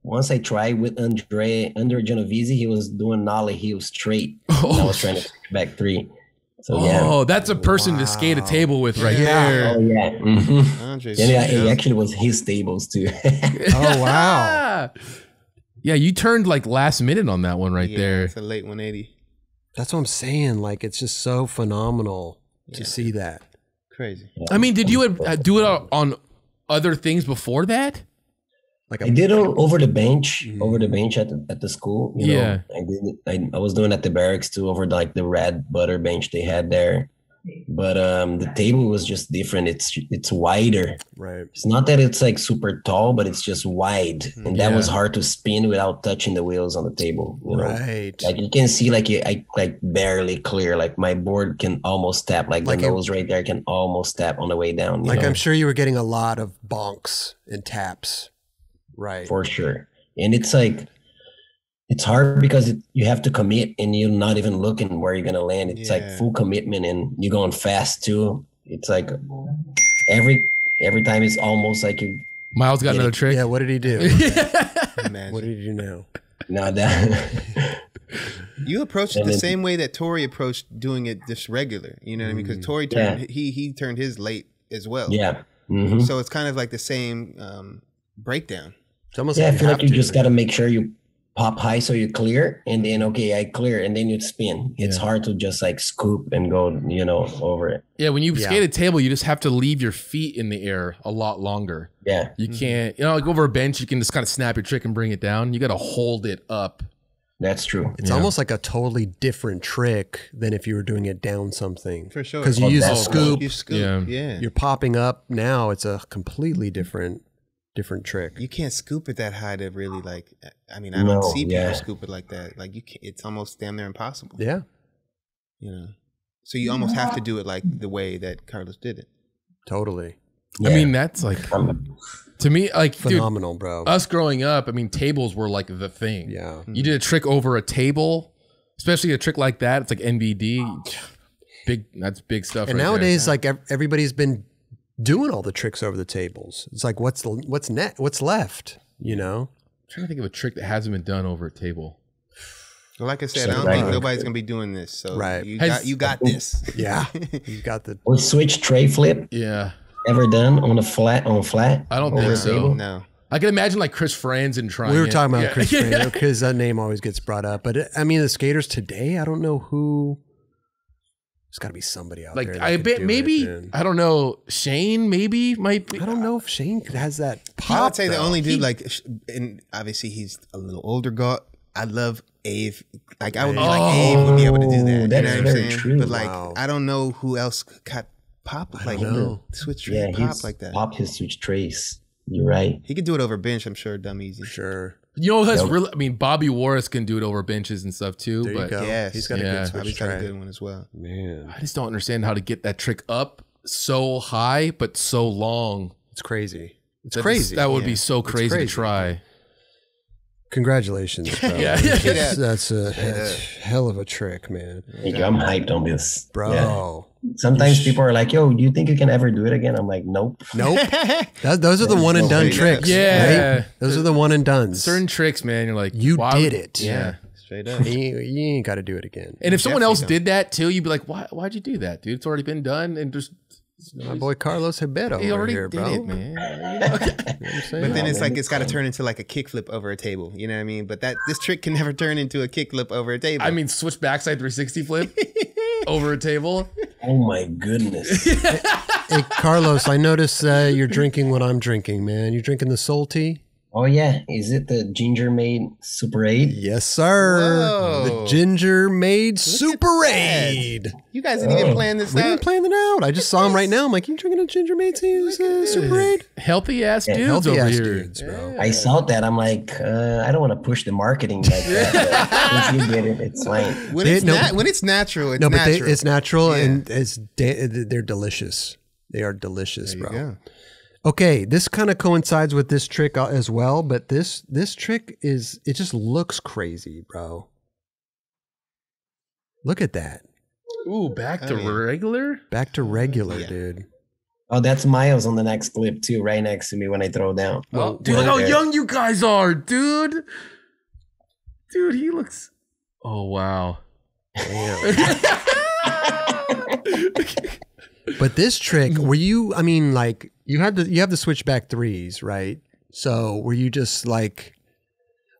once I tried with Andre Genovese, he was doing nollie heel straight, and I was trying to switch back 3. So yeah, that's a person to skate a table with right there. Oh yeah, it actually was his tables too. Oh wow. Yeah, you turned like last minute on that one right there. It's a late 180. That's what I'm saying. Like, it's just so phenomenal to see that. Crazy. I mean, did you do it on other things before that? Like I did over the bench, at the school. Yeah. I did. I was doing at the barracks too, over like the red butter bench they had there. But the table was just different. It's wider. Right. It's not that it's like super tall, but it's just wide, and that was hard to spin without touching the wheels on the table. Right. Like you can see, like I like barely clear. Like my board can almost tap. Like the nose right there can almost tap on the way down. Like I'm sure you were getting a lot of bonks and taps. Right. For sure. And it's like, it's hard because you have to commit and you're not even looking where you're going to land. It's like full commitment and you're going fast too. It's like every time it's almost like you. Miles got another trick. Yeah. What did he do? What did he do now? No, that. You approached it the same way that Tori approached doing it just regular. You know what I mean? Because Tori turned, he turned his late as well. Yeah. So it's kind of like the same breakdown. It's almost I feel like you just got to make sure you pop high so you clear, and then I clear, and then you spin. It's hard to just like scoop and go, over it. Yeah, when you skate a table, you just have to leave your feet in the air a lot longer. Yeah. You can't, like over a bench, you can just kind of snap your trick and bring it down. You got to hold it up. That's true. It's almost like a totally different trick than if you were doing it down something. For sure. Because you use a scoop. You scoop. Yeah. You're popping up now. It's a completely different trick. You can't scoop it that high to really like. I mean, I don't see people scoop it like that. Like you, it's almost damn near impossible. Yeah. So you almost have to do it like the way that Carlos did it. Totally. Yeah. I mean, that's like to me, like phenomenal, bro. Us growing up, I mean, tables were like the thing. Yeah. You did a trick over a table, especially a trick like that. It's like NBD. That's big stuff. And nowadays, like everybody's been doing all the tricks over the tables. It's like what's left, I'm trying to think of a trick that hasn't been done over a table. Well, like I said, I don't think nobody's gonna be doing this. So you got this. Yeah. You got the switch tray flip. Yeah. Ever done on flat? I don't think so. No. I can imagine like Chris Franzen trying. We were talking about Chris Franzen because that name always gets brought up. But I mean, the skaters today, I don't know who. There's got to be somebody out there. I bet maybe I don't know. Shane might be. I don't know if Shane has that pop. I would say the only dude and obviously he's a little older. I love Ave. Like I would be like Ave would be able to do that. That's very true. But like I don't know who else got pop like switch tray pop like that. Pop his switch trays. You're right. He could do it over bench. I'm sure, dumb easy. Sure. That's really. I mean, Bobby Warris can do it over benches and stuff too. There you go. Yes, he's got a good switch Bobby's got a tray. good one as well. Man, I just don't understand how to get that trick up so high but so long. it's crazy. It's crazy. That would be so crazy to try. Congratulations, bro. Yeah. That's a hell of a trick, man. Thank you. I'm hyped on this. Bro. Yeah. Sometimes people are like, yo, do you think you can ever do it again? I'm like, nope. Those are the one and done tricks. Yeah. Right? Those are the one and dones. Certain tricks, man. You're like, you why did would- it. Yeah. Straight up. You ain't got to do it again. And if someone else did that too, you'd be like, why'd you do that, dude? It's already been done. And just, My boy Carlos Ribeiro he over already here, did bro. it, man. You know what I'm saying? But then it's like it's got to turn into like a kickflip over a table. You know what I mean? But this trick can never turn into a kickflip over a table. I mean, switch backside 360 flip over a table. Oh my goodness. Hey, Carlos, I noticed you're drinking what I'm drinking, man. You drinking the Soul Tea? Oh yeah, is it the ginger made Super 8? Yes, sir. Whoa. The Ginger Made Super Aid. you guys didn't even plan this We out. didn't plan that out. I just saw him right now. I'm like, you drinking a Ginger Made Super Aid? Healthy ass dudes Healthy over ass here. dudes, bro. I saw that. I'm like, I don't want to push the marketing like that. But if you get it, it's fine. When it's, No. when it's natural, it's No, but natural. it's natural Yeah. and they're delicious. They are delicious, There you bro. go. Okay, this kind of coincides with this trick as well, but this trick it just looks crazy, bro. Look at that. Ooh, back to yeah. regular? Back to regular, dude. Oh, that's Miles on the next clip too, right next to me when I throw down. Oh, dude, look how young you guys are, dude. Dude, he looks. Oh, wow. But this trick, were you? I mean, like you have the switchback threes, right? So were you just like,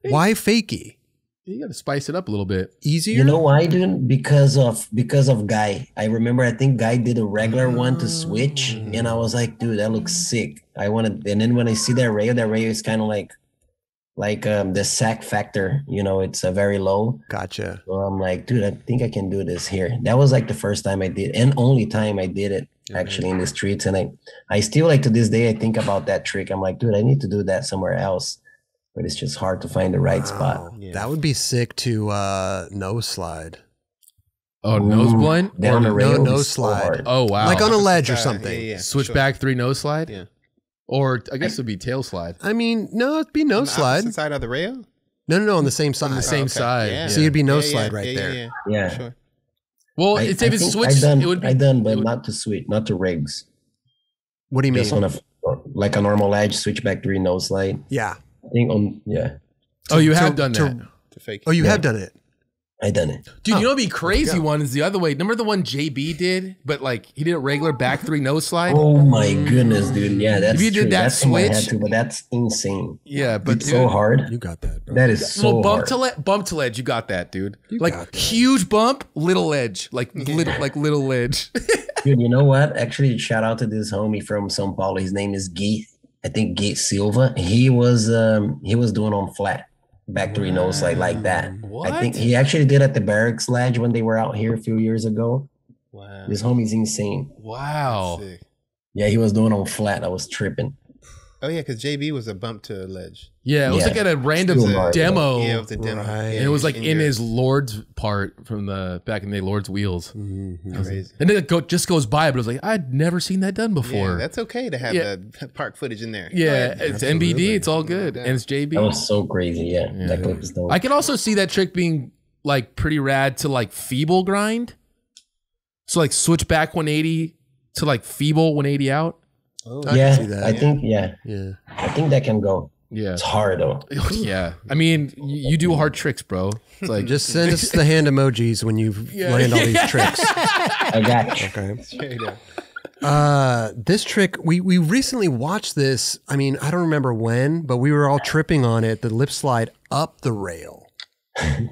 why fakie? You got to spice it up a little bit. Easier? You know why, dude? Because of Guy. I remember I think Guy did a regular one to switch, and I was like, dude, that looks sick. I wanted, and then when I see that rail is kind of like the sack factor, you know, it's very low. Gotcha. So I'm like, dude, I think I can do this here. That was like the first time I did, and only time I did it actually in the streets. And I still like to this day, I think about that trick. I'm like, dude, I need to do that somewhere else. But it's just hard to find the right spot. Yeah. That would be sick to nose slide. Oh, nose blind? Down the rail. nose is so slide. hard. Oh, wow. Like on a ledge or Yeah, something. yeah, Switch sure. back 3 nose slide? Yeah. Or I guess it would be tail slide. I mean, no, it'd be nose On the slide. opposite side of the rail? No, on the same side. On the same side. Yeah. So you'd be nose Yeah, slide yeah, right yeah, there. Yeah, Yeah. Sure. Well, I if it's think switched, it would be. I done, but it would- not to switch, not to rigs. What do you mean? Just on like a normal edge, switchback 3 nose slide. Yeah. I think yeah, Oh, you have done that. To fake. Oh, you have done it. I done it. Dude, you know what'd be crazy one is the other way. Remember the one JB did? But like he did a regular back 3 nose slide? Oh my goodness, dude. Yeah, that's If you did true. that That's something I had switch- to, but that's insane. Yeah, but It's so hard. You got that, bro. That is so well, bump hard. bump to ledge, you got that, dude. got Like that. huge bump, little ledge, like little ledge. Dude, you know what? Actually, shout out to this homie from São Paulo. His name is Gui. I think Gui Silva. He was doing on flat back 3 nose slide like that. What? I think he actually did at the barracks ledge when they were out here a few years ago. Wow. This homie's insane. Wow. Sick. Yeah, he was doing on flat. I was tripping. Oh, yeah, because JB was a bump to a ledge. Yeah, it was Yeah. like at a random Still hard, demo. Yeah, it was a demo. Right. Yeah, And it was like in your- his Lord's part from the back in the Lord's wheels. Crazy. And then it just goes by, but it was like, I'd never seen that done before. Yeah, that's okay to have Yeah. the park footage in there. Yeah, Go ahead. it's NBD. It's all good, and it's JB. That was so crazy. Yeah, that clip is dope. I can also see that trick being like pretty rad to like feeble grind. So like switch back 180 to like feeble 180 out. Oh, yeah, see that. I think Yeah. I think that can go. Yeah, It's hard though. yeah. I mean, you do hard tricks, bro. It's like Just send us the hand emojis when you land all these tricks. I got you. Okay. straight up. This trick, we recently watched this. I mean, I don't remember when, but we were all tripping on it. The lip slide up the rail.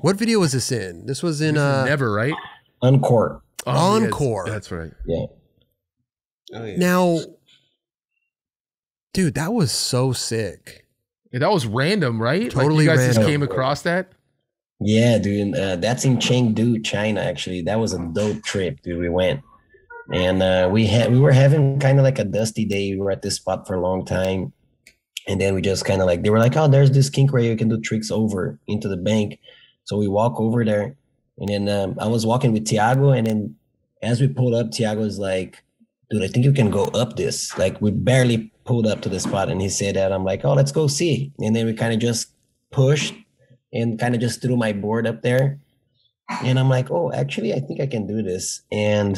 What video was this in? This was in never, right? Encore. Oh, yeah, Encore. that's right. Yeah. Oh, yeah. now. Dude, that was so sick. Yeah, that was random, right? Totally like you guys just random. came across that. Yeah, dude. That's in Chengdu, China. Actually, that was a dope trip, dude. We went, and we were having kind of like a dusty day. We were at this spot for a long time, and then we just kind of like they were like, "Oh, there's this kink where you can do tricks over into the bank." So we walk over there, and then I was walking with Tiago, and then as we pulled up, Tiago's like, "Dude, I think you can go up this." Like we barely pulled up to the spot, and he said that. I'm like, "Oh, let's go see." And then we kind of just pushed, and kind of just threw my board up there. And I'm like, oh, actually, I think I can do this. And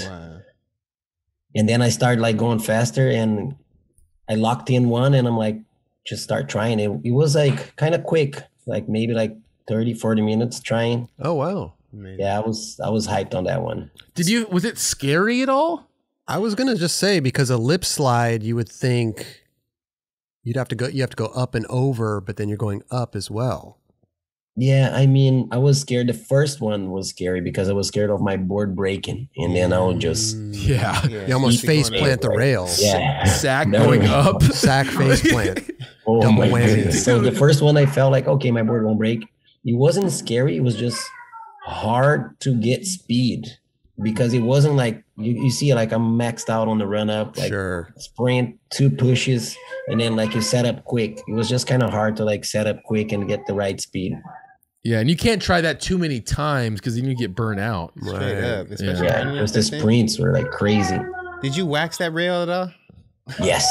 then I started like going faster, and I locked in one, and I'm like, just start trying it. It was like kind of quick, like maybe like 30, 40 minutes trying. Oh, wow. Amazing. Yeah, I was hyped on that one. Was it scary at all? I was going to just say, because a lip slide, you would think you have to go up and over, but then you're going up as well. Yeah, I mean, I was scared. The first one was scary because I was scared of my board breaking, and then I would just You almost face plant the rails. Yeah, Sack going up. Sack face plant. Oh Double my whammy. goodness. So the first one, I felt like, okay, my board won't break. It wasn't scary. It was just hard to get speed because it wasn't like you see, like I'm maxed out on the run up, like sprint, 2 pushes, and then like you set up quick. It was just kind of hard to like set up quick and get the right speed. Yeah, and you can't try that too many times because then you get burnt out. Straight up, especially because the sprints were like crazy. Did you wax that rail at all? Yes.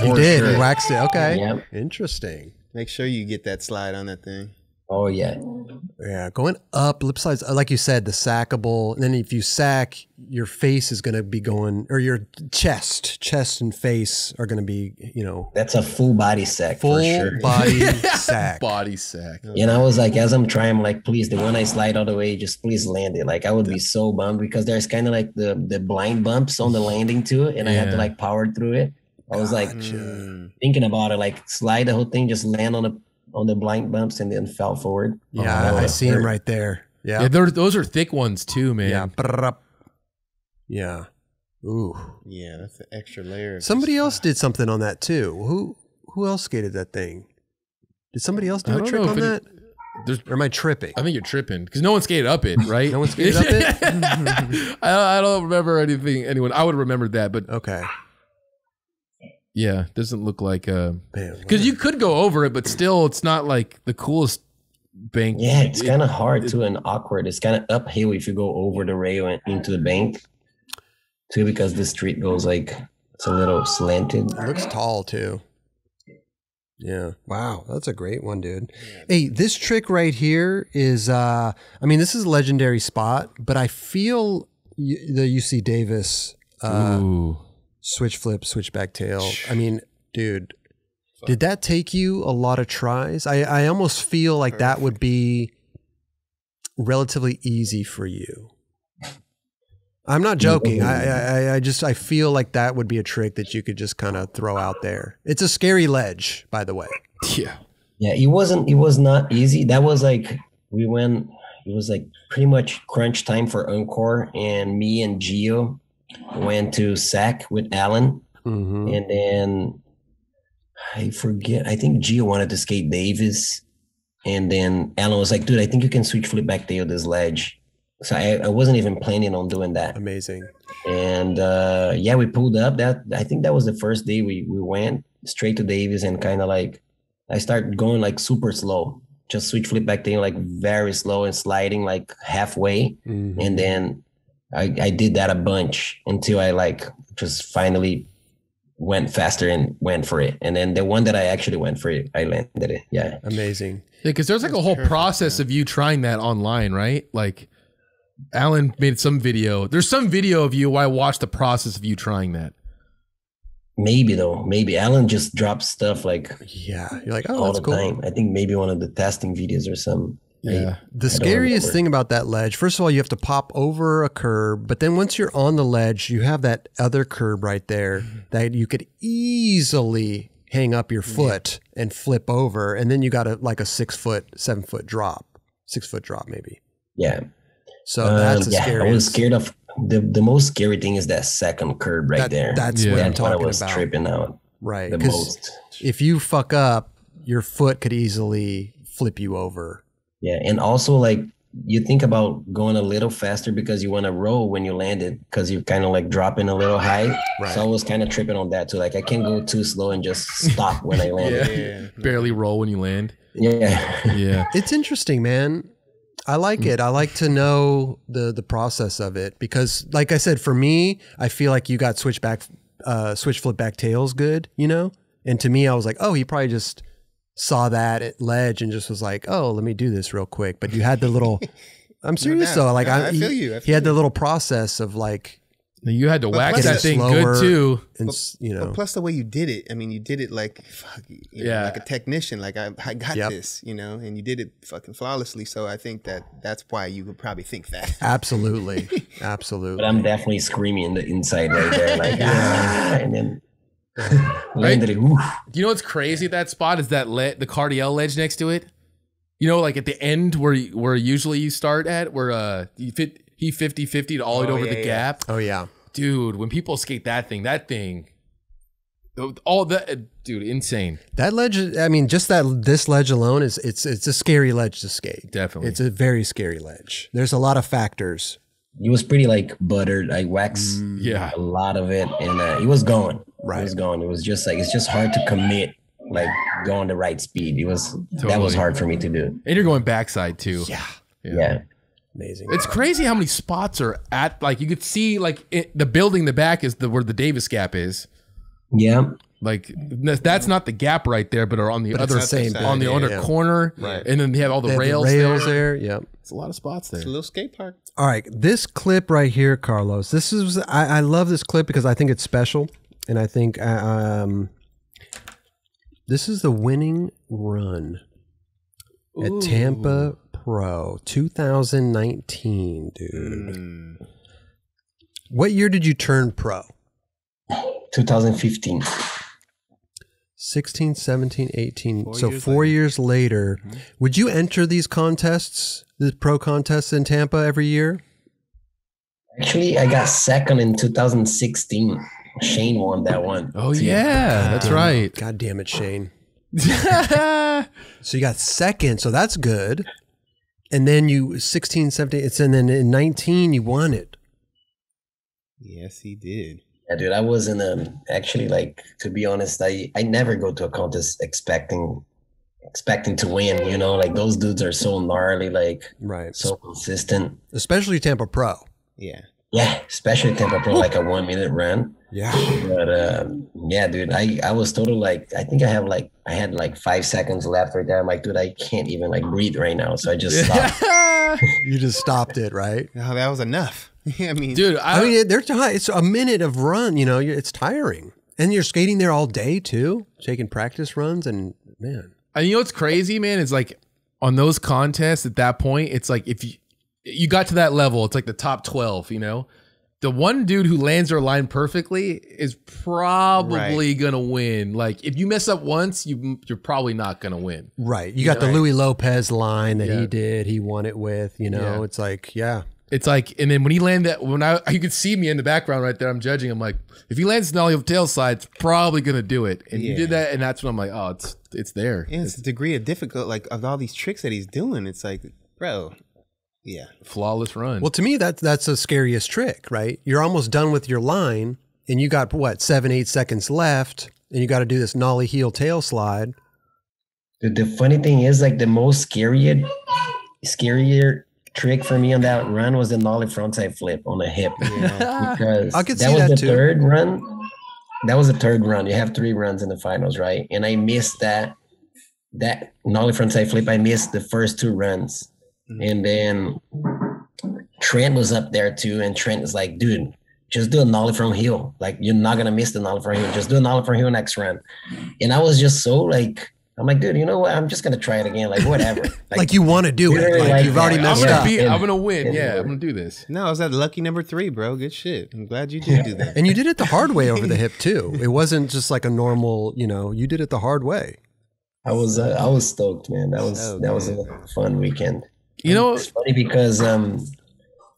You did. Sure. You waxed it. Okay. Yep. Interesting. Make sure you get that slide on that thing. Oh, yeah. Yeah. Going up, lip slides, like you said, the sackable. And then if you sack, your face is going to be going, or your chest and face are going to be, That's a full body sack. Full for sure. body sack. Body sack. And I was like, as I'm trying, I'm like, please, the one I slide all the way, just please land it. Like, I would be so bummed because there's kind of like the blind bumps on the landing too. And I had to like power through it. I was like thinking about it, like slide the whole thing, just land on the blind bumps and then fell forward. Yeah, I see him right there. Yeah. Those are thick ones too, man. Yeah. Yeah. Ooh. Yeah, that's an extra layer. Somebody else did something on that too. Who else skated that thing? Did somebody else do a trick on that? Or am I tripping? I think you're tripping because no one skated up it, right? No one skated up it? I don't remember anyone. I would have remembered that, but okay. Yeah, doesn't look like because you could go over it, but still, it's not like the coolest bank. Yeah, it's kind of hard too and awkward. It's kind of uphill if you go over the rail and into the bank too, because the street goes like it's a little slanted. It looks tall too. Yeah. Wow, that's a great one, dude. Hey, this trick right here is this is a legendary spot, but I feel the UC Davis switch flip, switchback tail. I mean, dude, did that take you a lot of tries? I almost feel like that would be relatively easy for you. I'm not joking. I feel like that would be a trick that you could just kind of throw out there. It's a scary ledge, by the way. Yeah. Yeah, it was not easy. That was like it was like pretty much crunch time for Encore, and me and Gio went to SAC with Alan, and then I forget. I think Gio wanted to skate Davis, and then Alan was like, "Dude, I think you can switch flip back tail this ledge." So I wasn't even planning on doing that. Amazing. And we pulled up. I think that was the first day we went straight to Davis, and kind of like I started going like super slow, just switch flip back tail like very slow and sliding like halfway, and then I did that a bunch until I like just finally went faster and went for it. And then the one that I actually went for it, I landed it. Yeah. Amazing. Yeah, because there's like a whole process of you trying that online, right? Like Alan made some video. There's some video of you where I watched the process of you trying that. Maybe Alan just drops stuff like you're like, oh, all that's the cool. time. I think maybe one of the testing videos or something. Yeah. The scariest thing about that ledge, first of all, you have to pop over a curb, but then once you're on the ledge, you have that other curb right there that you could easily hang up your foot and flip over, and then you got like a 7 foot drop maybe. Yeah. So that's the scariest. I was scared of the most scary thing is that second curb right there. That's what I'm talking about. I was tripping out. Right. The most. If you fuck up, your foot could easily flip you over. Yeah, and also like you think about going a little faster because you want to roll when you landed because you kind of like dropping a little high. Right. So I was kind of tripping on that too. Like I can't go too slow and just stop when I landed. Barely roll when you land. Yeah. It's interesting, man. I like it. I like to know the process of it because, like I said, for me, I feel like you got switch flip back tails good, And to me, I was like, oh, he probably just saw that at ledge and just was like, oh, let me do this real quick. But you had the little, I'm serious though. Like I feel you. He had the little process of like, you had to wax that thing slower good too. And, but plus the way you did it, I mean, you did it like, fuck, you know, like a technician. Like I got this, you know, and you did it fucking flawlessly. So I think that's why you would probably think that. Absolutely, absolutely. But I'm definitely screaming in the inside right there, like and then landed it. Woof. You know what's crazy at that spot is that the Cardiel ledge next to it. You know, like at the end where usually you start at, where he 50-50'd all the way over the gap. Oh yeah. Dude, when people skate that thing, dude, insane. That ledge, I mean, just this ledge alone it's a scary ledge to skate. Definitely. It's a very scary ledge. There's a lot of factors. It was pretty like buttered. I waxed a lot of it, and it was going. Right. It was going. It was just like, it's just hard to commit, like going the right speed. That was hard for me to do. And you're going backside too. Yeah. Amazing. It's crazy how many spots are at, like you could see like the building in the back is where the Davis gap is. Yeah. Like that's not the gap right there, but are on the other same on the other corner. Right. And then they have all the rails there. Yep. It's a lot of spots there. It's a little skate park. All right. This clip right here, Carlos, I love this clip because I think it's special. And I think this is the winning run at Tampa Pro 2019, dude. What year did you turn pro? 2015. 16, 17, 18. So 4 years later, would you enter these contests, the pro contests in Tampa every year? Actually, I got second in 2016. Shane won that one. Oh yeah, that's right. God damn it, Shane. So you got second, so that's good. And then you 16, 17, and then in 19 you won it. Yes, he did. Yeah, dude, I wasn't actually, like, to be honest, I never go to a contest expecting to win, you know, like those dudes are so gnarly, like so consistent. Especially Tampa Pro. Yeah. Yeah, especially Tampa Pro, like a 1 minute run. Yeah. But yeah, dude, I was totally like, I think I had like 5 seconds left right there. I'm like, dude, I can't even like breathe right now. So I just stopped. You just stopped it, right? No, that was enough. I mean, dude, I mean, it's a minute of run, you know, it's tiring. And you're skating there all day too, taking practice runs, and man. And you know what's crazy, man? Is like on those contests at that point, it's like if you got to that level, it's like the top 12, you know? The one dude who lands their line perfectly is probably gonna win. Like if you mess up once, you're probably not gonna win. Right. You got the Louis Lopez line that he won it with, you know. It's like, It's like, and then when he landed that, you could see me in the background right there, I'm judging. I'm like, if he lands an ollie tail slide, it's probably gonna do it. And you did that, and that's when I'm like, oh, it's there. And it's the degree of difficult, like of all these tricks that he's doing. It's like, bro. Yeah. Flawless run. Well, to me, that's the scariest trick, right? You're almost done with your line, and you got, 7-8 seconds left, and you got to do this nollie heel tail slide. The funny thing is, like, the most scarier trick for me on that run was the nollie frontside flip on the hip. Yeah. Because I could see that was the too. third run. That was the third run. You have 3 runs in the finals, right? And I missed that nollie frontside flip. I missed the first 2 runs. And then Trent was up there too, and Trent is like, dude, just do a nollie from heel. Like, you're not gonna miss the nollie from heel. Just do a nollie from heel next run. And I was just so like, I'm like, dude, you know what? I'm just gonna try it again. Like, whatever. Like you want to do it. Like you've already messed up. I'm gonna win. I'm gonna do this. No, I was at lucky number 3, bro. Good shit. I'm glad you did do that. And you did it the hard way over the hip too. It wasn't just like a normal, you know. You did it the hard way. I was stoked, man. That was a fun weekend. You know, it's funny because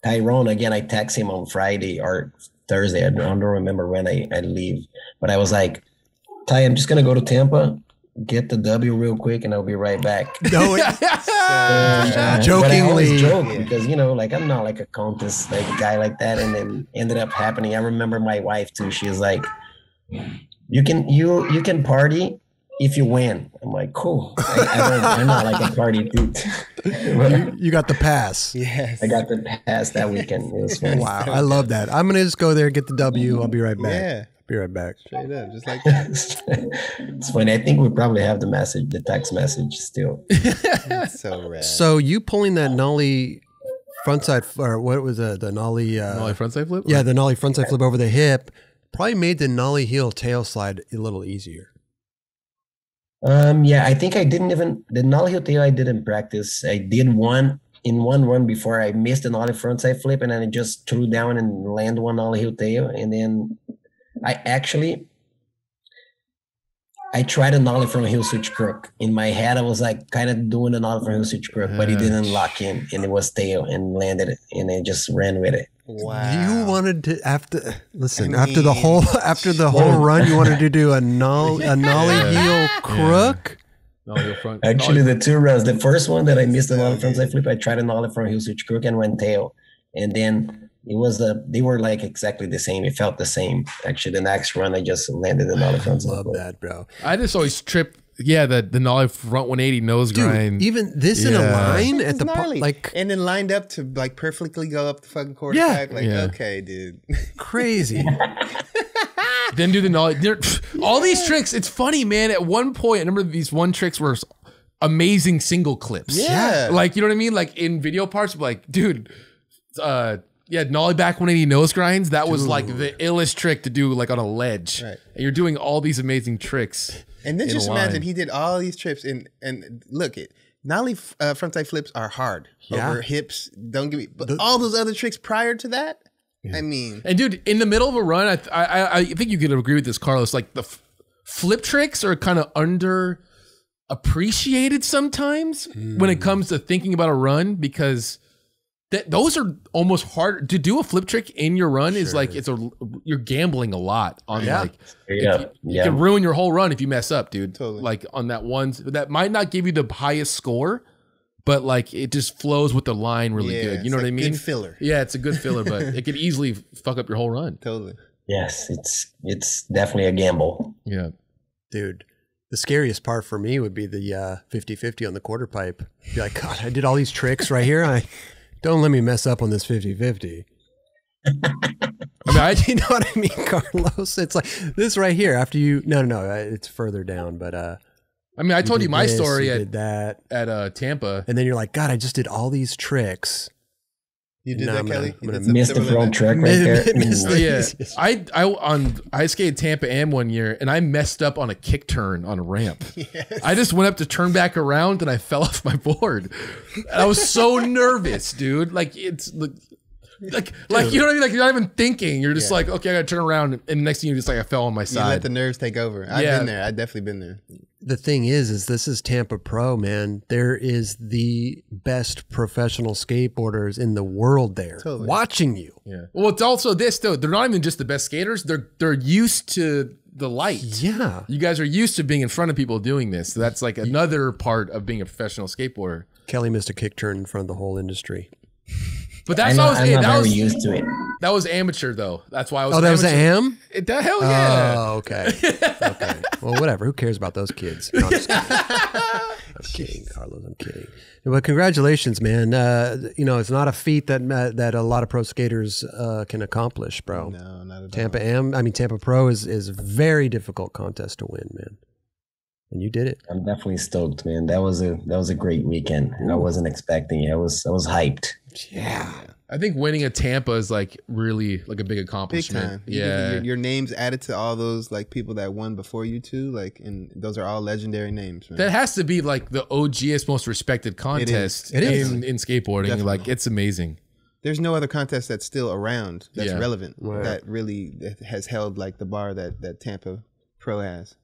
Tyrone, again, I text him on Friday or Thursday. I don't remember when I leave, but I was like, Ty, I'm just gonna go to Tampa, get the W real quick, and I'll be right back. No, jokingly, joke because, you know, like, I'm not like a contest like a guy like that, and then ended up happening. I remember my wife too. She was like, you can party if you win. I'm like, cool. I'm not like a party dude. You got the pass. Yes. I got the pass that weekend. It was fun. Wow. I love that. I'm going to just go there, get the W. I'll be right back. Yeah. Be right back. Straight up, just like that. It's funny. I think we probably have the text message still. That's so rad. So you pulling that nollie frontside, or what was the nollie? Nollie frontside flip? Yeah, the nollie frontside flip over the hip probably made the nollie heel tail slide a little easier. Yeah, I think I didn't even the nollie heel tail I didn't practice. I did one run before I missed the nollie frontside flip, and then I just threw down and landed one nollie heel tail, and then I tried a nollie from a heel switch crook. In my head, I was like kind of doing a nollie from a heel switch crook, but it didn't lock in, and it was tail and landed it, and I just ran with it. Wow. You wanted to after the whole run, you wanted to do a nollie heel crook. Nollie heel front. Actually, the two runs. The first one that I missed the nollie frontside flip, I tried a nollie from a heel switch crook and went tail, and then. They were like exactly the same. It felt the same. Actually, the next run, I just landed the nollie front. Love that, bro. I just always trip. Yeah, the nollie front 180 nose grind. Even this in a line at the like, and then lined up to like perfectly go up the fucking quarterback. Okay, dude. Crazy. Then do the nollie. All these tricks. It's funny, man. At one point, I remember these one tricks were amazing single clips. Yeah. Like, you know what I mean? Like in video parts, like, dude, yeah, nollie back 180 nose grinds. That was like the illest trick to do like on a ledge. Right. And you're doing all these amazing tricks. And then just imagine he did all these trips and look it. Nollie frontside flips are hard over hips. Don't give me, but all those other tricks prior to that. Yeah. I mean, and dude, in the middle of a run, I think you could agree with this, Carlos. Like the flip tricks are kind of under appreciated sometimes when it comes to thinking about a run, because those are almost hard to do. A flip trick in your run is like you're gambling a lot on like you can ruin your whole run if you mess up, dude. Totally. Like on that one that might not give you the highest score, but like it just flows with the line really good. You know what I mean? Good filler. Yeah, it's a good filler, but it could easily fuck up your whole run. Totally. Yes, it's definitely a gamble. Yeah, dude. The scariest part for me would be the 50-50 on the quarter pipe. Be like, God, I did all these tricks right here. Don't let me mess up on this 50-50. I mean, you know what I mean, Carlos? It's like this right here. After you, no, it's further down. But I mean, I told you my story at Tampa, and then you're like, God, I just did all these tricks. You did that, Kelly? I'm gonna miss the wrong track right there. I skated Tampa Am one year, and I messed up on a kick turn on a ramp. Yes. I just went up to turn back around, and I fell off my board. And I was so nervous, dude. Like it's like you know what I mean? Like you're not even thinking. You're just like, okay, I gotta turn around, and next thing you just like I fell on my side. You let the nerves take over. I've been there. I've definitely been there. The thing is this is Tampa Pro, man. There is the best professional skateboarders in the world there watching you. Yeah. Well, it's also this though. They're not even just the best skaters. They're used to the light. Yeah. You guys are used to being in front of people doing this. So that's like another part of being a professional skateboarder. Kelly missed a kick turn in front of the whole industry. But that's I'm not very used to it. That was amateur though. That's why I was. Oh, that was the AM? Hell yeah. Oh, okay. Okay. Well, whatever. Who cares about those kids? No, I'm kidding, Carlos. I'm kidding. But congratulations, man. It's not a feat that a lot of pro skaters can accomplish, bro. No, not at all. Tampa Pro is a very difficult contest to win, man. And you did it. I'm definitely stoked, man. That was a great weekend, and I wasn't expecting it. I was hyped. Yeah. I think winning a Tampa is like really like a big accomplishment. Big time. Yeah. Your name's added to all those like people that won before you too. Like, and those are all legendary names, man. That has to be like the OGest most respected contest in skateboarding. Definitely. Like it's amazing. There's no other contest that's still around that's relevant that really has held like the bar that Tampa Pro has.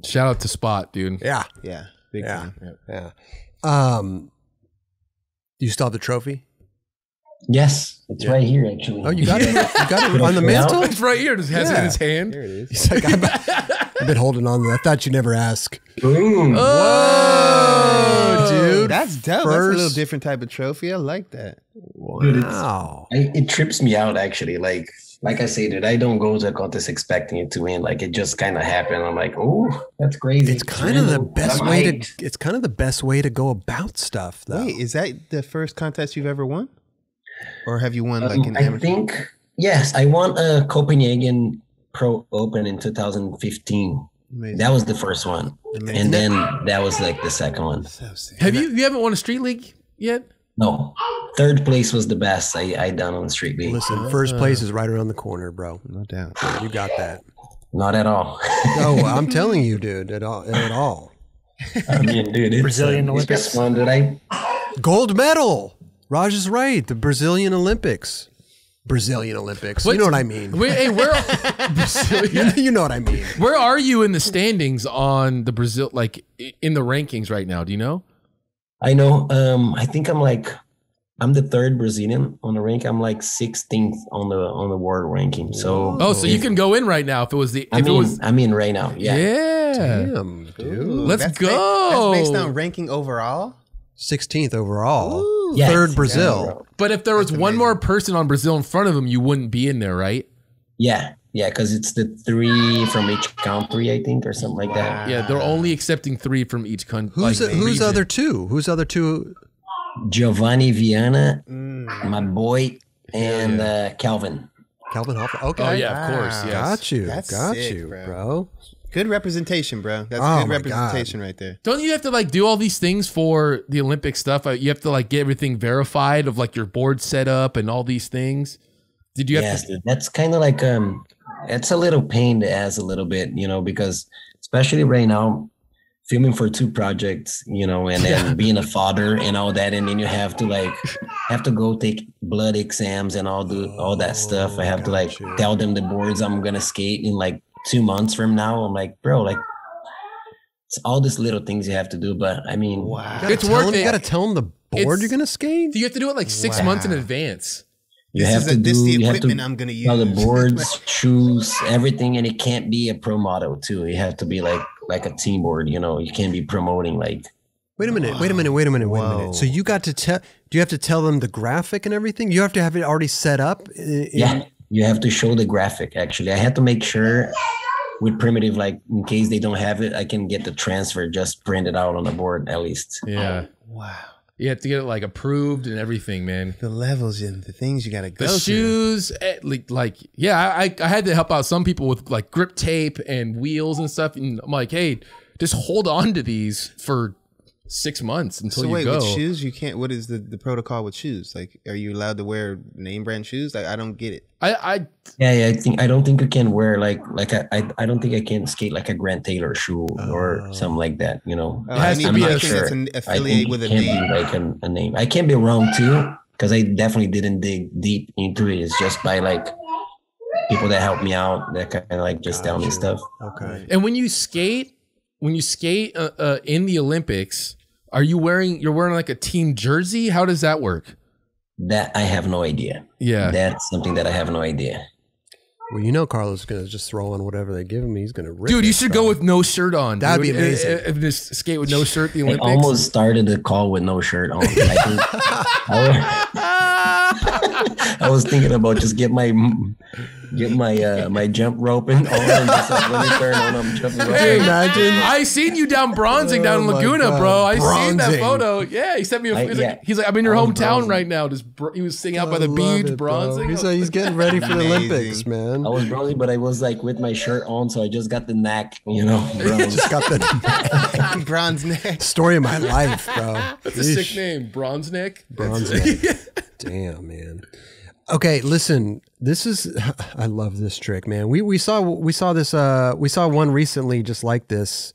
Shout out to Spot, dude. Yeah. Yeah. Big time. Yeah. Do you still have the trophy? Yes, it's right here actually. Oh, you got it? You got it on the mantle? It's right here. Just has it in his hand. Here it is. He's like, I've been holding on to that. I thought you'd never ask. Boom. Whoa, dude. That's dope. That's a little different type of trophy. I like that. Wow. It trips me out actually. Like I say, dude, I don't go to a contest expecting it to win. Like it just kind of happened. I'm like, oh, that's crazy. It's kind of the best way to. It's kind of the best way to go about stuff, though. Wait, is that the first contest you've ever won, or have you won like an amateur? I think yes, I won a Copenhagen Pro Open in 2015. Amazing. That was the first one. Amazing. And then that was like the second one. So sick. You haven't won a street league yet? No, third place was the best I done on the street league. Listen, first place is right around the corner, bro. No doubt. You got that. Not at all. No, I'm telling you, dude, at all. I mean, dude, it's Brazilian it's Olympics. just fun, dude. Gold medal. Raj is right. The Brazilian Olympics. Brazilian Olympics. What? You know what I mean. Hey, You know what I mean. where are you in the standings on the Brazil, like in the rankings right now? Do you know? I know. I think I'm the third Brazilian on the rank. I'm like 16th on the world ranking. So So you can go in right now if it was the. I'm in right now. Yeah. Damn, dude. Let's That's go. That's based on ranking overall. 16th overall. Yes. Third Brazil. But if there was one amazing. more person on Brazil in front of him, you wouldn't be in there, right? Yeah, because it's the 3 from each country, I think, or something like that. Yeah, they're only accepting 3 from each country. Who's other two? Who's other two? Giovanni Viana, my boy, and Calvin. Calvin Hoffman. Okay. Oh yeah, of course. Yes. Got you. That's Got sick, you, bro. bro. Good representation, bro. That's Oh good my representation right there. Don't you have to like do all these things for the Olympic stuff? You have to like get everything verified of like your board set up and all these things. Did you have Yes, to? dude, that's kind of like it's a little pain to ask a little bit, because especially right now, filming for 2 projects, and then being a father and all that, and then you have to go take blood exams and all that stuff. I have to like tell them the boards I'm gonna skate in like 2 months from now. I'm like, bro, like it's all these little things you have to do. But I mean, Wow. It's worth it. You got to tell them the board It's- you're going to skate? You have to do it like 6 months in advance. you This have is to this the you have equipment to I'm gonna use. tell the boards, shoes, everything, and it can't be a pro model too. You have to be like a team board. You can't be promoting like. Wait a minute. Whoa. So you got to tell, do you have to tell them the graphic and everything? You have to have it already set up? Yeah, you have to show the graphic. Actually, I had to make sure with Primitive, like in case they don't have it, I can get the transfer just printed out on the board at least. Yeah. Wow. You have to get it like approved and everything, man. The levels and the things you got to go The through. shoes, I had to help out some people with like grip tape and wheels and stuff. And I'm like, hey, just hold on to these for 6 months until So you wait, go. with shoes, you can't. What is the protocol with shoes? Like, are you allowed to wear name brand shoes? Like, I don't get it. Yeah, I don't think I can wear I don't think I can skate like a Grant Taylor shoe or something like that. It has to I be need a something that's an affiliate with a can't name. be like a name. I can be wrong too because I definitely didn't dig deep into it. It's just by like people that help me out that kind of like just tell me stuff. Okay. And when you skate in the Olympics, you're wearing like a team jersey? How does that work? That I have no idea. Yeah. That's something that I have no idea. Well, Carlos is going to just throw on whatever they give him. He's going to rip Dude, you it, should bro. go with no shirt on. That'd be dude. amazing. And just skate with no shirt at the I Olympics. almost started the call with no shirt on. I was thinking about just get my jump rope and just like, let me turn on. I'm jumping rope. Hey, imagine? I seen you down bronzing down in Oh my Laguna, God. bro. I seen that Bronzing. photo. Yeah, he sent me. Yeah. He's like, I'm in your I was hometown bronzing. right now. He was sitting out by the I love beach, it, bro. bronzing. He's like, he's getting ready for the Amazing. Olympics, man. I was bronzing, but I was like with my shirt on, so I just got the neck, bronze. Just got the Bronze neck. story of my life, bro. That's a sick name, Bronze Nick. Bronze neck. Damn, man. Okay, listen. This is I love this trick, man. We saw this we saw one recently just like this.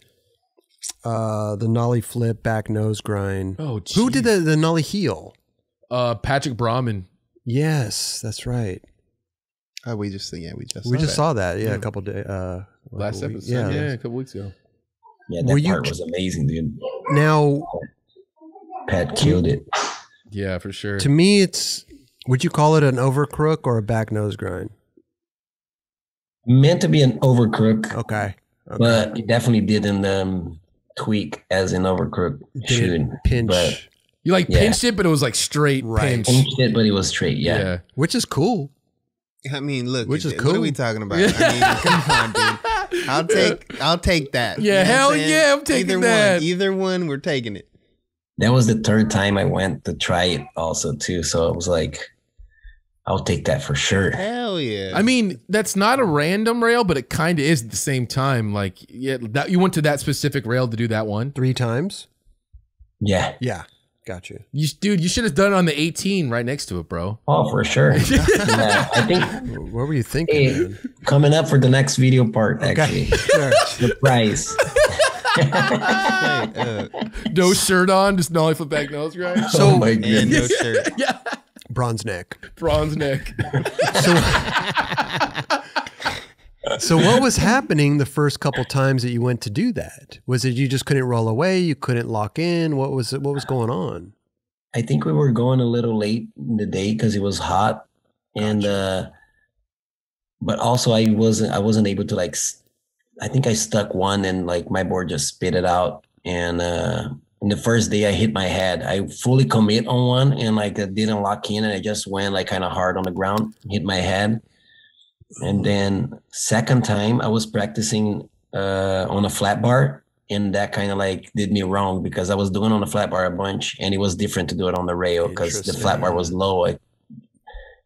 The nollie flip back nose grind. Oh, who did the nollie heel? Patrick Brahman. Yes, that's right. Oh, we just saw that. Yeah, a couple days Last episode. Yeah. Yeah, a couple weeks ago. Yeah, Were that you- part was amazing, dude. Now, Pat killed it. Yeah, for sure. to me, it's. Would you call it an overcrook or a back nose grind? Meant to be an overcrook, Okay. but it definitely didn't tweak as an overcrook should. Pinch, But You like Yeah. pinched it, but it was like straight Right. pinch. pinched it, but it was straight. Yeah. which is cool. I mean, look, Which is What are cool. we talking about? I mean, come on, dude. I'll take that. Yeah, You know what hell saying? yeah, I'm taking either that. Either one, we're taking it. That was the third time I went to try it also too. So it was like I'll take that for sure. Hell yeah. I mean, that's not a random rail, but it kind of is at the same time. Like, yeah, that you went to that specific rail to do that one 3 times. Yeah. Yeah, got you. Dude, you should have done it on the 18 right next to it, bro. Oh, for sure. Yeah, I think. What were you thinking? Hey, Man? coming up for the next video part, actually. Sure. Surprise. No shirt on, just nollie flip back nose grind. Oh my and goodness. no shirt. Yeah, Bronze neck. bronze neck. So what was happening the first couple times that you went to do that? Was it you just couldn't roll away? You couldn't lock in? What was going on? I think we were going a little late in the day because it was hot, and but also I wasn't able to like. I think I stuck one and like my board just spit it out. And the first day I hit my head. I fully commit on one and like I didn't lock in and I just went like kind of hard on the ground, hit my head. And then second time I was practicing on a flat bar, and that kind of like did me wrong because I was doing on a flat bar a bunch and it was different to do it on the rail because the flat bar was low.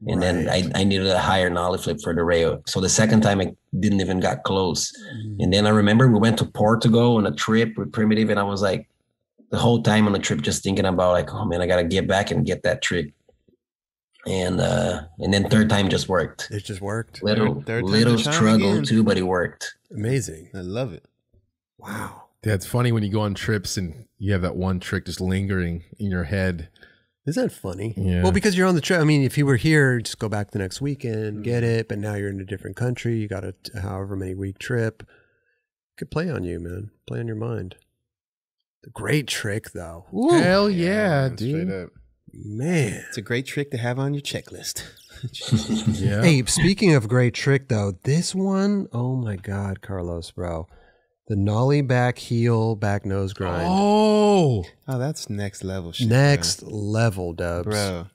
And then I needed a higher nollie flip for the rail. So the second time I didn't even got close. And then I remember we went to Portugal on a trip with Primitive, and I was like the whole time on the trip just thinking about like, oh man, I gotta get back and get that trick. And then third time just worked. It just worked. Little third struggle again. too, but it worked. Amazing. I love it. Wow. Yeah, it's funny when you go on trips and you have that one trick just lingering in your head. Isn't that funny? Yeah. Well, because you're on the trip. I mean, if you were here, just go back the next weekend, get it. But now you're in a different country. You got a however many week trip. Could play on you, man. Play on your mind. The great trick, though. Ooh, Hell yeah, Straight dude. up. man. It's a great trick to have on your checklist. Yeah. Hey, speaking of great trick, though, this one, oh my God, Carlos, bro. The nollie back heel, back nose grind. Oh, Oh, that's next level shit. Next level, Dubs. Bro.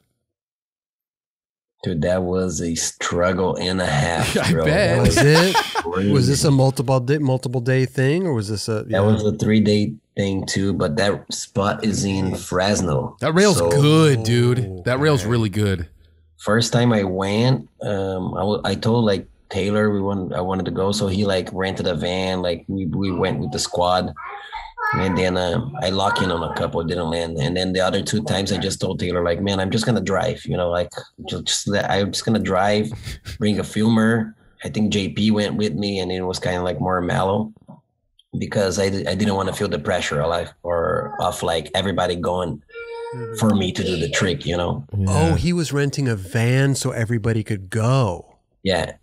Dude, that was a struggle and a half, I bro. bet. That Was it? crazy. Was this a multiple day thing, or was this a? That was a 3-day thing too, but that spot is in Fresno. that rail's So, good, dude. That rail's really good. First time I went, I told like Taylor I wanted to go, so he like rented a van. Like we went with the squad, and then I locked in on a couple, didn't land, and then the other 2 times I just told Taylor like, man, I'm just gonna drive, like I'm just gonna drive, bring a filmer. I think JP went with me, and it was kind of like more mellow because I didn't want to feel the pressure of like everybody going for me to do the trick, Oh, he was renting a van so everybody could go. Yeah.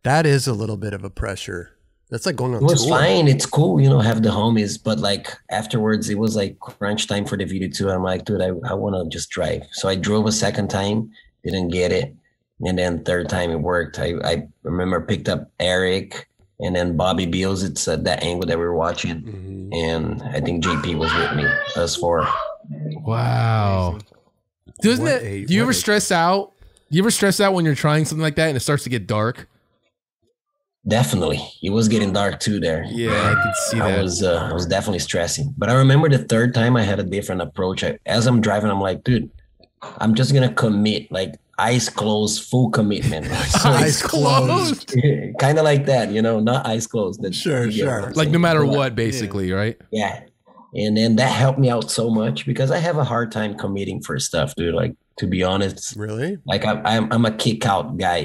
That is a little bit of a pressure. That's like going on It was tour. fine. It's cool, have the homies. But like afterwards, it was like crunch time for the video too. I'm like, dude, I want to just drive. So I drove a second time, didn't get it. And then third time it worked. I remember picked up Eric and then Bobby Beals. It's that angle that we were watching. Mm-hmm. And I think JP was with me. Us 4. Wow. Doesn't What it? Do you ever stress out? Do you ever stress out when you're trying something like that and it starts to get dark? Definitely. It was getting dark too there. Yeah, I could see that. I was definitely stressing. But I remember the third time I had a different approach. As I'm driving, I'm like, dude, I'm just going to commit, like eyes closed, full commitment. So Eyes closed. kind of like that, not eyes closed. Sure. Like no matter what, basically, right? Yeah. And then that helped me out so much because I have a hard time committing for stuff, dude. Like, to be honest, Really? like I'm a kick out guy,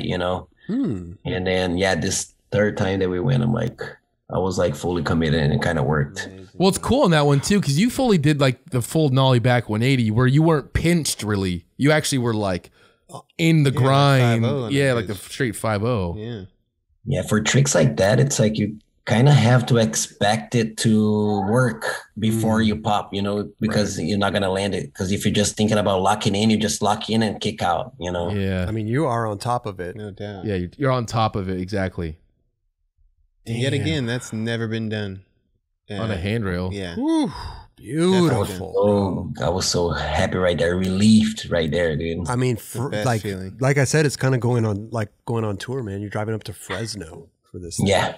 Hmm. And then, this third time that we went, I was like fully committed and it kind of worked. Well, it's cool in that one too because you fully did like the full nollie back 180 where you weren't pinched really. You actually were like in the grind. Like 5-0 on Yeah, the like the pitch. straight 5-0. Yeah. Yeah, for tricks like that, it's like you kind of have to expect it to work before you pop, because you're not going to land it. Because if you're just thinking about locking in, you just lock in and kick out, Yeah. I mean, you are on top of it. No doubt. Yeah, you're on top of it. Exactly. And yet again, that's never been done. On a handrail. Yeah. Whew, beautiful. I was so happy right there, relieved right there, dude. I mean, best feeling. like I said, it's kind of going on tour, man. You're driving up to Fresno for this. thing. Yeah.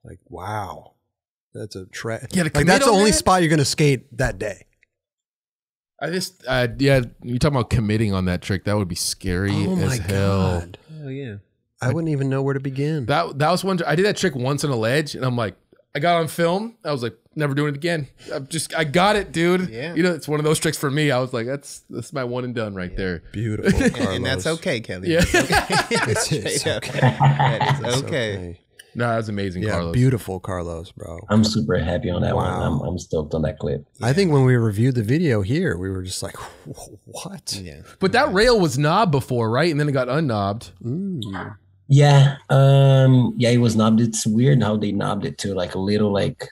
Like, wow. That's a Yeah, to like commit that's the on only that? spot you're going to skate that day. I just, yeah, you talking about committing on that trick. That would be scary as hell. God. Oh yeah. I wouldn't even know where to begin. That was one. I did that trick once on a ledge, and I'm like, I got on film. I was like, never doing it again. I got it, dude. Yeah. You know, it's one of those tricks for me. I was like, that's my one and done right there. Beautiful. And that's okay, Kelly. Yeah. It's okay. That is okay. No, that was amazing, Yeah, Carlos. beautiful, Carlos, bro. I'm super happy on that Wow. one. I'm stoked on that clip. I think when we reviewed the video here, we were just like, what? Yeah. But that rail was knobbed before, right? And then it got unknobbed. Yeah, yeah, it was knobbed. It's weird how they knobbed it to like a little like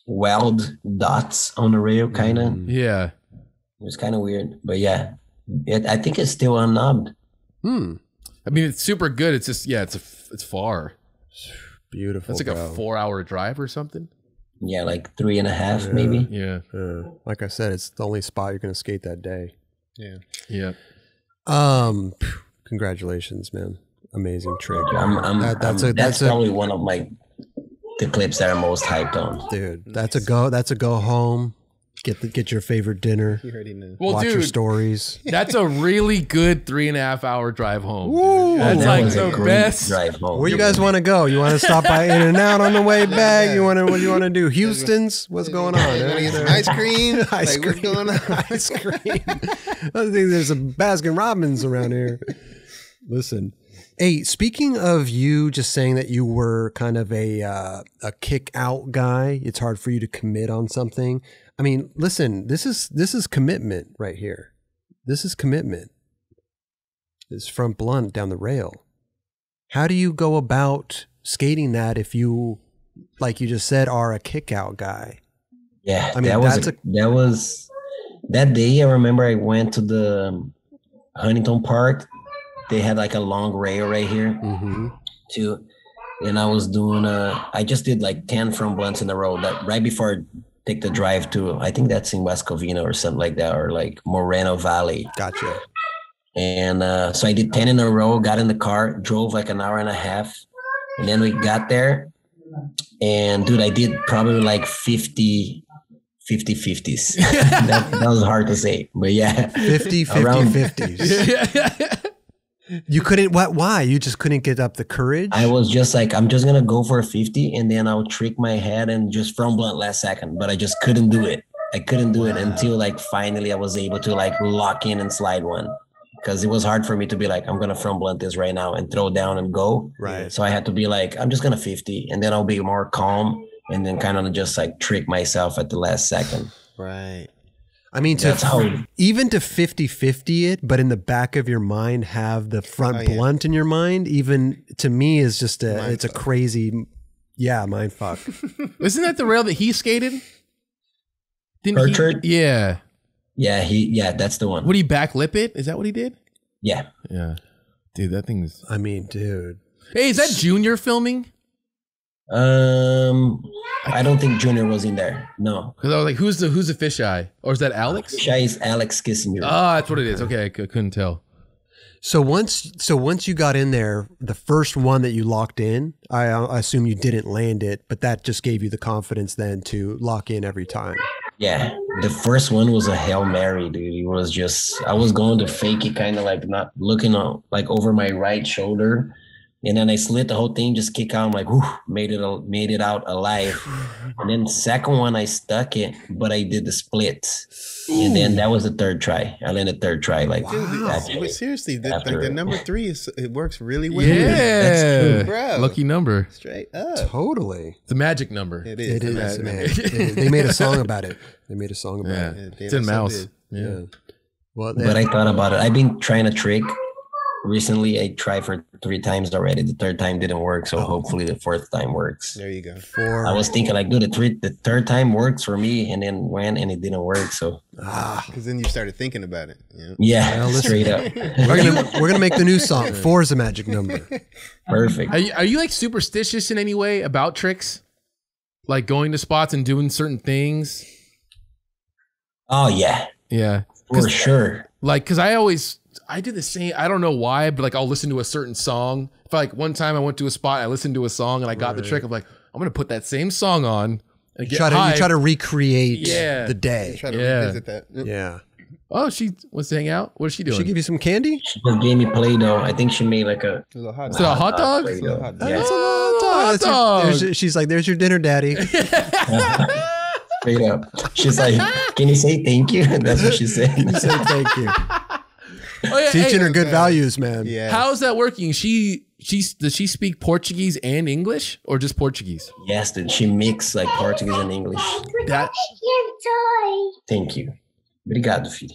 weld dots on the rail, kind of. Yeah. It was kind of weird, but yeah, I think it's still unknobbed. I mean, it's super good. It's just, yeah, it's far. Beautiful. That's like bro. a 4-hour drive or something. Yeah, like 3.5 maybe. Yeah. Like I said, it's the only spot you're going to skate that day. Yeah. Yeah. Congratulations, man. Amazing trick. That's probably one of the clips that I'm most hyped on. Dude, that's a go home. Get your favorite dinner. You already know. Well, watch your dude, stories. that's a really good 3.5-hour drive home. Woo! That's That like was a the great best. drive home. Where you guys want to go? You want to stop by In-N-Out on the way back? What do you want to do? Houston's? What's going on? You want to get some ice cream? Ice Like, what's cream. going on? Ice cream. I think there's a Baskin Robbins around here. Listen. Hey, speaking of you just saying that you were kind of a kick out guy, it's hard for you to commit on something. I mean, listen, this is commitment right here. This is commitment. This front blunt down the rail. How do you go about skating that if you, like you just said, are a kick out guy? Yeah, I mean, that was that day. I remember I went to the Huntington Park. They had like a long rail right here too, and I was doing I just did like 10 front blunts in a row. That right before I take the drive to, I think that's in West Covina or something like that, or like Moreno Valley. Gotcha. And so I did 10 in a row. Got in the car, drove like an hour and a half, and then we got there. And dude, I did probably like 50 50s. that was hard to say, but yeah, 50 50s. You couldn't, why? You just couldn't get up the courage? I was just like, I'm just gonna go for a 50 and then I'll trick my head and just front blunt last second, but I just couldn't do it. I couldn't do it until like finally I was able to like lock in and slide one, because it was hard for me to be like, I'm gonna front blunt this right now and throw down and go. Right. So I had to be like, I'm just gonna 50 and then I'll be more calm and then kind of just like trick myself at the last second. Right. I mean, even to 50-50 it, but in the back of your mind have the front blunt in your mind, even to me is just it's a crazy, mind fuck. Isn't that the rail that he skated? Orchard? Yeah. Yeah, that's the one. Would he backlip it? Is that what he did? Yeah. Yeah. Dude, that thing's... I mean, dude. Hey, is that Junior filming? I don't think Junior was in there. No. Because I was like, who's the fisheye? Or is that Alex? Fisheye is Alex Kissinger. Ah, that's what it is. Okay, I couldn't tell. So once you got in there, the first one that you locked in, I assume you didn't land it, but that just gave you the confidence then to lock in every time. Yeah, the first one was a Hail Mary, dude. It was just, I was going to fake it, kind of like not looking on, like over my right shoulder. And then I slid the whole thing, just kick out. I'm like, whew, made it out alive. And then the second one, I stuck it, but I did the split. And then that was the third try. I landed third try. Like, But seriously, the number 3 it works really well. Yeah. That's true, bro. Lucky number. Straight up. Totally. It's a magic number. It is. It is, man. They made a song about it. Yeah. It. It's in Mouse. Yeah. Well, but I thought about it. I've been trying to trick. Recently, I tried for 3 times already. The third time didn't work, so hopefully the fourth time works. There you go. I was thinking like, dude, the third time works for me, and then went and it didn't work. So because then you started thinking about it. Yeah, straight up. we're gonna make the new song. 4 is a magic number. Perfect. Are you like superstitious in any way about tricks? Like going to spots and doing certain things? Oh yeah. Yeah. For sure. Like, because I did the same. I don't know why, but like I'll listen to a certain song. If like one time I went to a spot, I listened to a song and I got the trick of like, I'm going to put that same song on You try to recreate the day. Try to revisit that. Yeah. Oh, she wants to hang out. What is she doing? She give you some candy? She just gave me Play-Doh. I think she made like a hot So a hot dog? Play-Doh. hot dog. Yeah. That's a hot dog. She's like, there's your dinner, daddy. Straight up. She's like, can you say thank you? That's what she said. Say thank you. Oh, yeah, Teaching her good values, man. Yeah. How's that working? Does she speak Portuguese and English or just Portuguese? Yes, dude. She mixed like Portuguese and English. That Thank you. Obrigado, filho.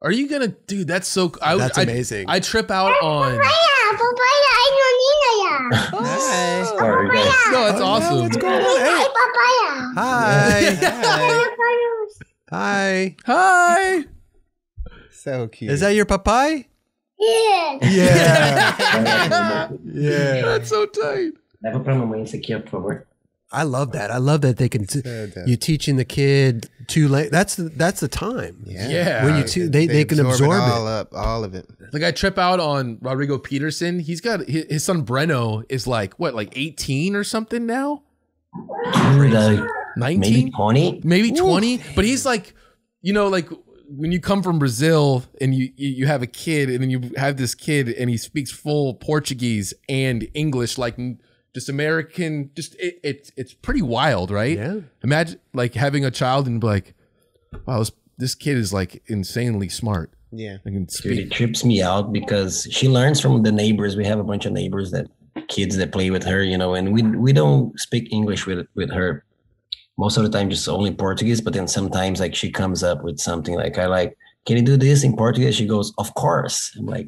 are you gonna, dude? That's so. That's amazing. I trip out on. Sorry, guys. No, it's awesome. What's going on? Hey. Hi. Hi. Hi. So cute. Is that your papai? Yeah. Yeah. Yeah. That's so tight. Leva pra mamãe isso aqui, por favor. I love that. I love that they can. You teaching the kid that's the time. Yeah. When they can absorb it all it. up, all of it. Like I trip out on Rodrigo Peterson. He's got his son Breno is like what, like 18 or something now? Dude, 19? maybe 20. Maybe 20. But he's like, you know, like when you come from Brazil and you have a kid and then you have this kid and he speaks full Portuguese and English, like just American, just it's pretty wild, right? Yeah. Imagine like having a child and be like, wow, this kid is like insanely smart. Yeah. I can Dude, speak. it trips me out because she learns from the neighbors. We have a bunch of neighbors kids that play with her, you know, and we don't speak English with her. Most of the time, just only Portuguese. But then sometimes, like, she comes up with something like, can you do this in Portuguese? She goes, of course. I'm like,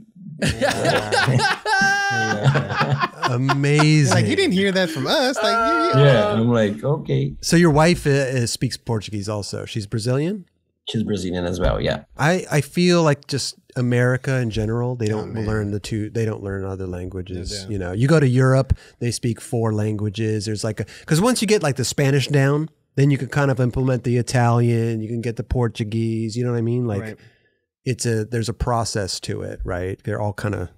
Amazing. Like, you didn't hear that from us. Like, yeah. I'm like, okay. So your wife speaks Portuguese also. She's Brazilian? She's Brazilian as well. Yeah. I feel like just America in general, they don't learn they don't learn other languages. You know, you go to Europe, they speak 4 languages. There's like because once you get like the Spanish down, then you can kind of implement the Italian, you can get the Portuguese, you know what I mean? Like there's a process to it, right? They're all kind of a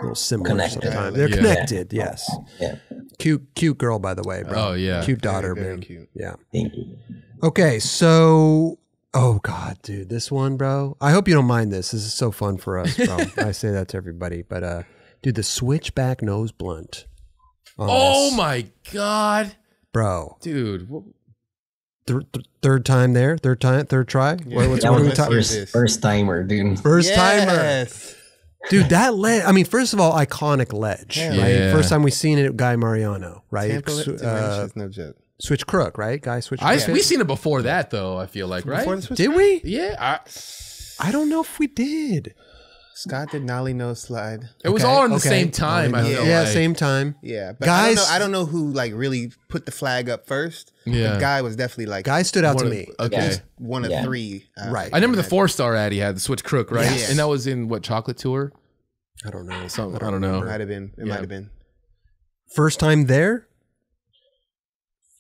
little similar Connected. sometimes. They're connected, yes. Yeah. Cute girl, by the way, bro. Oh, yeah. Cute daughter, very man. cute. Yeah. Thank you. Okay, so oh God, dude, this one, bro. I hope you don't mind this. This is so fun for us, bro. I say that to everybody, but dude, the switchback nose blunt. Oh my God, bro, dude. Third time there, third try. Yeah. What's That what are was we my talking? first timer, dude. First timer, Yes. dude. That ledge. I mean, first of all, iconic ledge. Yeah. Right? Yeah. First time we seen it, Guy Mariano, right? Tampa is no joke. Switch crook, right? Guy switch. We crook. seen it before that though. I feel like, right? Before the switch Did we? Yeah, I don't know if we did. Scott did Nolly nose slide. it was all in the same time. I feel Yeah, like. same time. Yeah, but Guys- I don't know who like really put the flag up first. Yeah. But Guy was definitely like Guy stood out to One of- me. Okay. one of 3. Right. I remember the 4-star ad he had, the Switch Crook, right? Yes. And that was in what, Chocolate Tour? I don't know. Something, I don't know. Might have been. It might have been. First time there.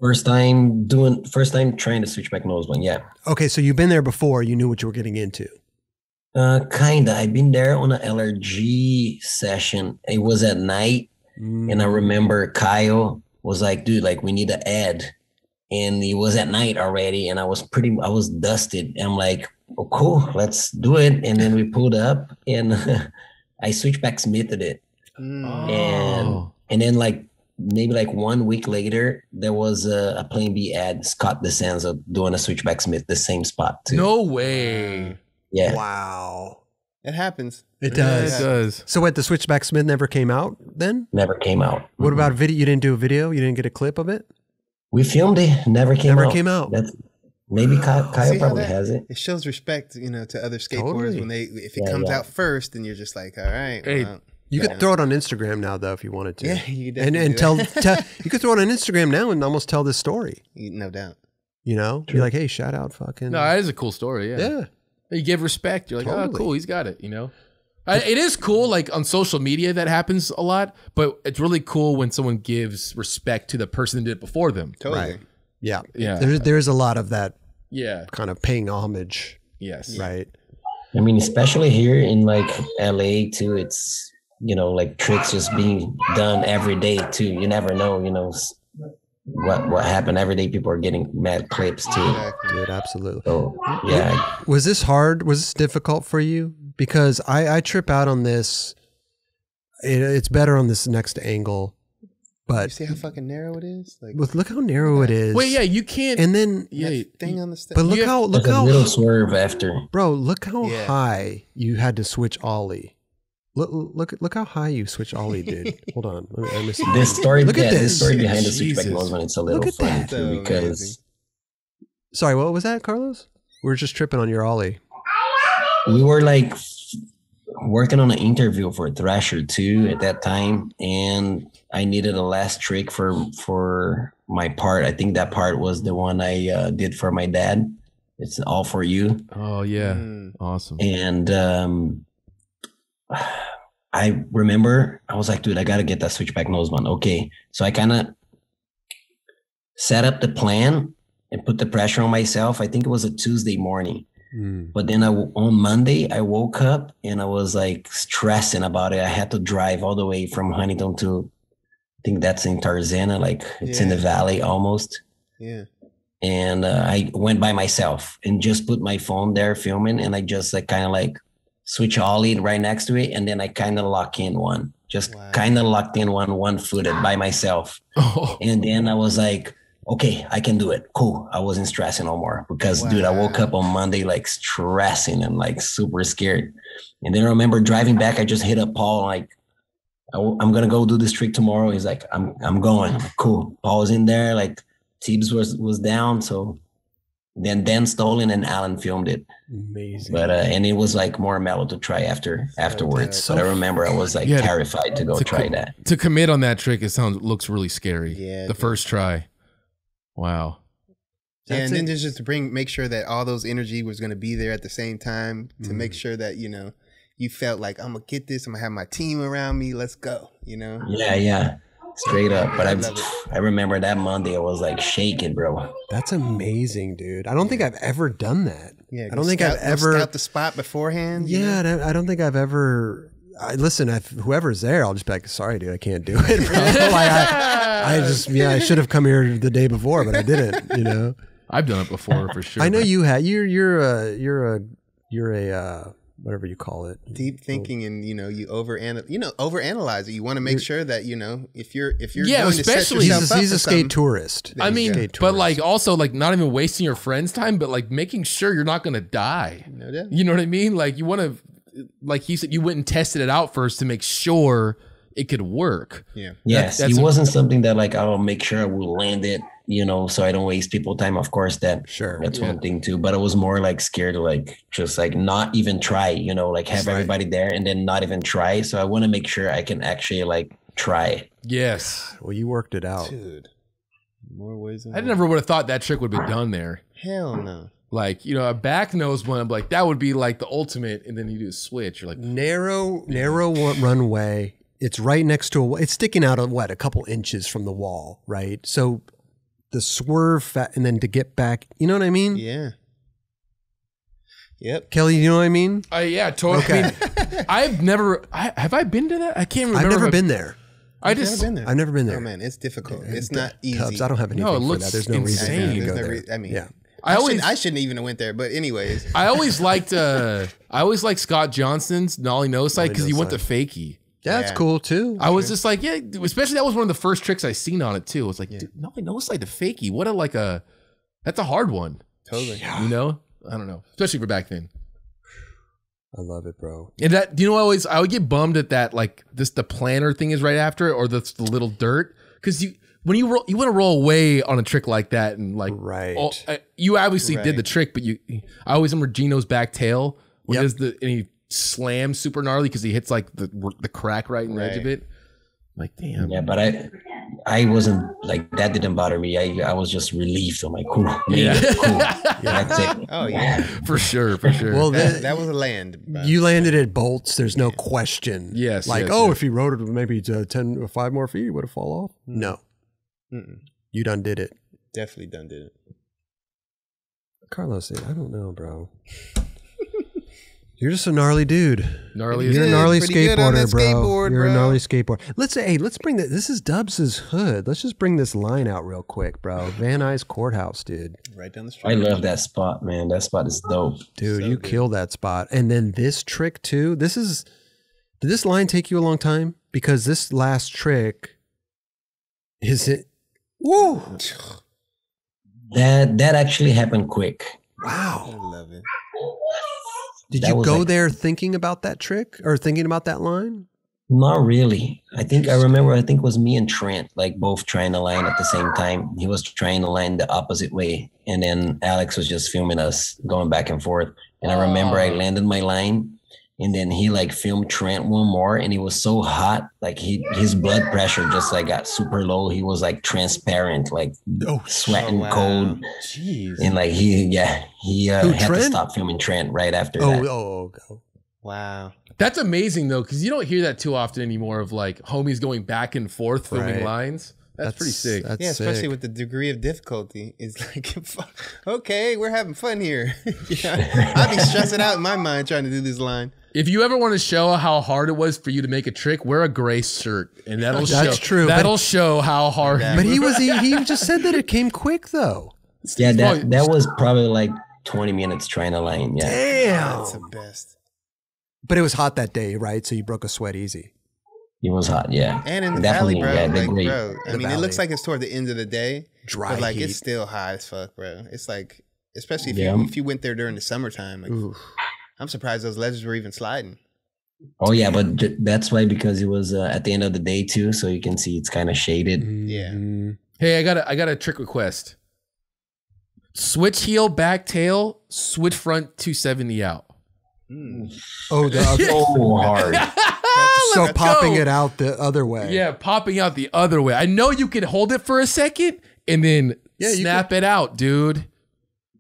First time trying to switchback nose one. Yeah. Okay, so you've been there before. You knew what you were getting into. Kinda. I've been there on an LRG session. It was at night, and I remember Kyle was like, "Dude, like we need to add," and it was at night already, and I was dusted. And I'm like, "Oh, cool, let's do it." And then we pulled up, and I switchback smithed it, and then like maybe like 1 week later, there was a Plan B ad, Scott DeSanza doing a switchback smith, the same spot too. No way. Yeah. Wow. It happens. It does. It does. So what, the Switchback Smith never came out then? Never came out. What about video? You didn't do a video? You didn't get a clip of it? We filmed it. Never came out. That's maybe Kyle See how probably that- has it. It shows respect, to other skateboarders Totally. when if it comes out first, then you're just like, all right. Hey, well, You could throw it on Instagram now, though, if you wanted to. Yeah, you could and definitely do tell you could throw it on Instagram now and almost tell this story. no doubt. You know, be like, hey, shout out, fucking. No, that is a cool story. Yeah. yeah. You give respect. You're like, oh, Totally. cool. He's got it. It is cool. Like on social media, that happens a lot. But it's really cool when someone gives respect to the person that did it before them. Totally. Right. Yeah. Yeah. There's a lot of that Yeah. kind of paying homage, Yes. right? I mean, especially here in like LA too, it's, like tricks just being done every day too. You never know, what happened every day. People are getting mad clips too. Exactly. Dude, absolutely. So yeah, Was this hard? Was this difficult for you? Because I trip out on this. It's better on this next angle, You but see how fucking narrow it is? Like look how narrow it is. Wait, yeah, you can't. And then, yeah, thing on the step. but look you how there's a little swerve after. bro, look how Yeah. high you had to switch ollie. Look how high you switch ollie, dude. Hold on, I missed it. This story, Look at this this. story behind the Jesus. switchback nose one, it's a little Look at funny that. too So because amazing. Sorry, what was that, Carlos? We were just tripping on your ollie. we were like working on an interview for Thrasher 2 at that time, and I needed a last trick for my part. I think that part was the one I did for my dad. It's All For You. Oh yeah, Mm. awesome. And I remember I was like, dude, I gotta get that switchback nose one. Okay. So I kind of set up the plan and put the pressure on myself. I think it was a Tuesday morning. But then on Monday, I woke up and I was like stressing about it. I had to drive all the way from Huntington to, I think that's in Tarzana, like it's in the valley almost. Yeah. And I went by myself and just put my phone there filming, and I just like kind of like switch ollie right next to it, and then I kind of lock in one, just kind of locked in one footed by myself. Oh. And then I was like, okay, I can do it. Cool. I wasn't stressing no more because, dude, I woke up on Monday like stressing and like super scared. And then I remember driving back, I just hit up Paul like, I'm gonna go do this trick tomorrow. He's like, I'm going. I'm like, cool. Paul was in there, like Teebs was down. So then Dan Stolen and Alan filmed it. Amazing. But and it was like more mellow to try afterwards. So but I remember I was like terrified to go try that. To commit on that trick, looks really scary. Yeah, the first try. Wow. Yeah, and then just to make sure that all those energy was going to be there at the same time to make sure that, you know, you felt like I'm going to get this. I'm going to have my team around me. Let's go, you know? Yeah. Straight up. But I remember that Monday I was like shaking, bro. That's amazing, dude. I don't think I've ever done that. Yeah. I don't think I've ever scout the spot beforehand. Yeah, I don't think I've ever. Listen, whoever's there, I'll just be like, sorry, dude, I can't do it, bro. Like, I should have come here the day before, but I didn't. You know, I've done it before for sure. I know you had. You're a whatever you call it. Deep thinking, and you know, you overanalyze it. You want to make sure that, you know, if you're Yeah, going to set especially- yourself up He's for a skate something- tourist. I mean, Skate but tourist. like also like not even wasting your friend's time, but like making sure you're not gonna die. No doubt. You know what I mean? Like you want to, like he said, you went and tested it out first to make sure it could work. Yeah. Yes, That's it wasn't something that like I'll make sure I will land it, you know, so I don't waste people's time. Of course, that's one thing too. But I was more like scared to like just like not even try, you know, like have everybody there and then not even try. So I want to make sure I can actually like try it. Yes. Well, you worked it out. Dude. More ways than I never would have thought that trick would be done there. Hell no. Like, you know, a back nose one, I'm like, that would be like the ultimate. And then you do a switch. You're like, Narrow runway. It's right next to it's sticking out a couple inches from the wall, right? So the swerve and then to get back, you know what I mean? Yeah. Yep. Kelly, you know what I mean? yeah, totally. Okay. I mean, I've never, have I been to that? I can't remember. I've never been there. I've never been there. I've never been there. Oh man, it's difficult. It's not easy. Tubbs, I don't have anything No, it for looks that. There's no insane. reason to There's go no there. I mean, Yeah. I shouldn't even have went there. But anyways, I always liked Scott Johnson's Nollie No Side because he went to fakie. That's cool too. I was just like, yeah, especially that was one of the first tricks I seen on it too. I was like, dude, Nollie No Side to fakie. What that's a hard one. totally. You know? I don't know. Especially for back then. I love it, bro. And that, do you know, I would get bummed at that, like the planner thing is right after it, or the little dirt. Because when you want to roll away on a trick like that, and like, you obviously did the trick, but I always remember Gino's back tail when and he slams super gnarly because he hits like the crack right in the edge of it. Like, damn. Yeah, but I wasn't like that. Didn't bother me. I was just relieved. I'm like, cool, cool. That's it. Oh yeah, for sure. Well, that was a land. You landed at bolts. There's no question. Yes. Like, yes. if he rode it maybe 10 or 5 more feet, he would have fallen off. No. You done did it. Definitely done did it. Carlos, I don't know, bro. You're just a gnarly dude. Gnarly. You're a gnarly skateboarder, bro. Skateboard, You're bro. a gnarly skateboarder. Let's bring that. This is Dubs' hood. Let's just bring this line out real quick, bro. Van Nuys Courthouse, dude. Right down the street. I love that spot, man. That spot is dope. Dude, So you good. killed that spot. And then this trick too. Did this line take you a long time? Because this last trick is it. Woo! That actually happened quick. Wow. I love it. Did That you was go like- there thinking about that trick or thinking about that line? Not really. I think it was me and Trent, like both trying to line at the same time. He was trying to line the opposite way. And then Alex was just filming us going back and forth. And I remember I landed my line and then he like filmed Trent one more and he was so hot. Like his blood pressure just like got super low. He was like transparent, like sweating wow. cold. Jeez. And like he had to Trent? stop filming Trent right after that. Oh. Wow. That's amazing though, because you don't hear that too often anymore of like homies going back and forth filming Right. lines. That's pretty sick. That's Yeah, especially sick. with the degree of difficulty. It's like, okay, we're having fun here. Yeah, I'd be stressing out in my mind trying to do this line. If you ever want to show how hard it was for you to make a trick, wear a gray shirt, and that'll show. That's true, That'll show how hard. Yeah. But he just said that it came quick though. Yeah, that was probably like 20 minutes trying to line. Yeah. Damn. That's the best. But it was hot that day, right? So you broke a sweat easy. He was hot, yeah. And in the Definitely, valley, bro. yeah, they're Like, great. bro, I The mean, it looks valley. like it's toward the end of the day. Dry But like heat. it's still hot as fuck, bro. It's like, especially if Yeah. you went there during the summertime. Like, Ooh. I'm surprised those ledges were even sliding. Oh yeah, but that's why, because it was at the end of the day too, so you can see it's kind of shaded. Yeah. Mhm. Hey, I got a trick request. Switch heel, back tail, switch front 270 out. Oh, the other, So hard. so Let's popping go. it out the other way. Yeah, popping out the other way. I know you can hold it for a second and then Yeah, you snap it out, dude.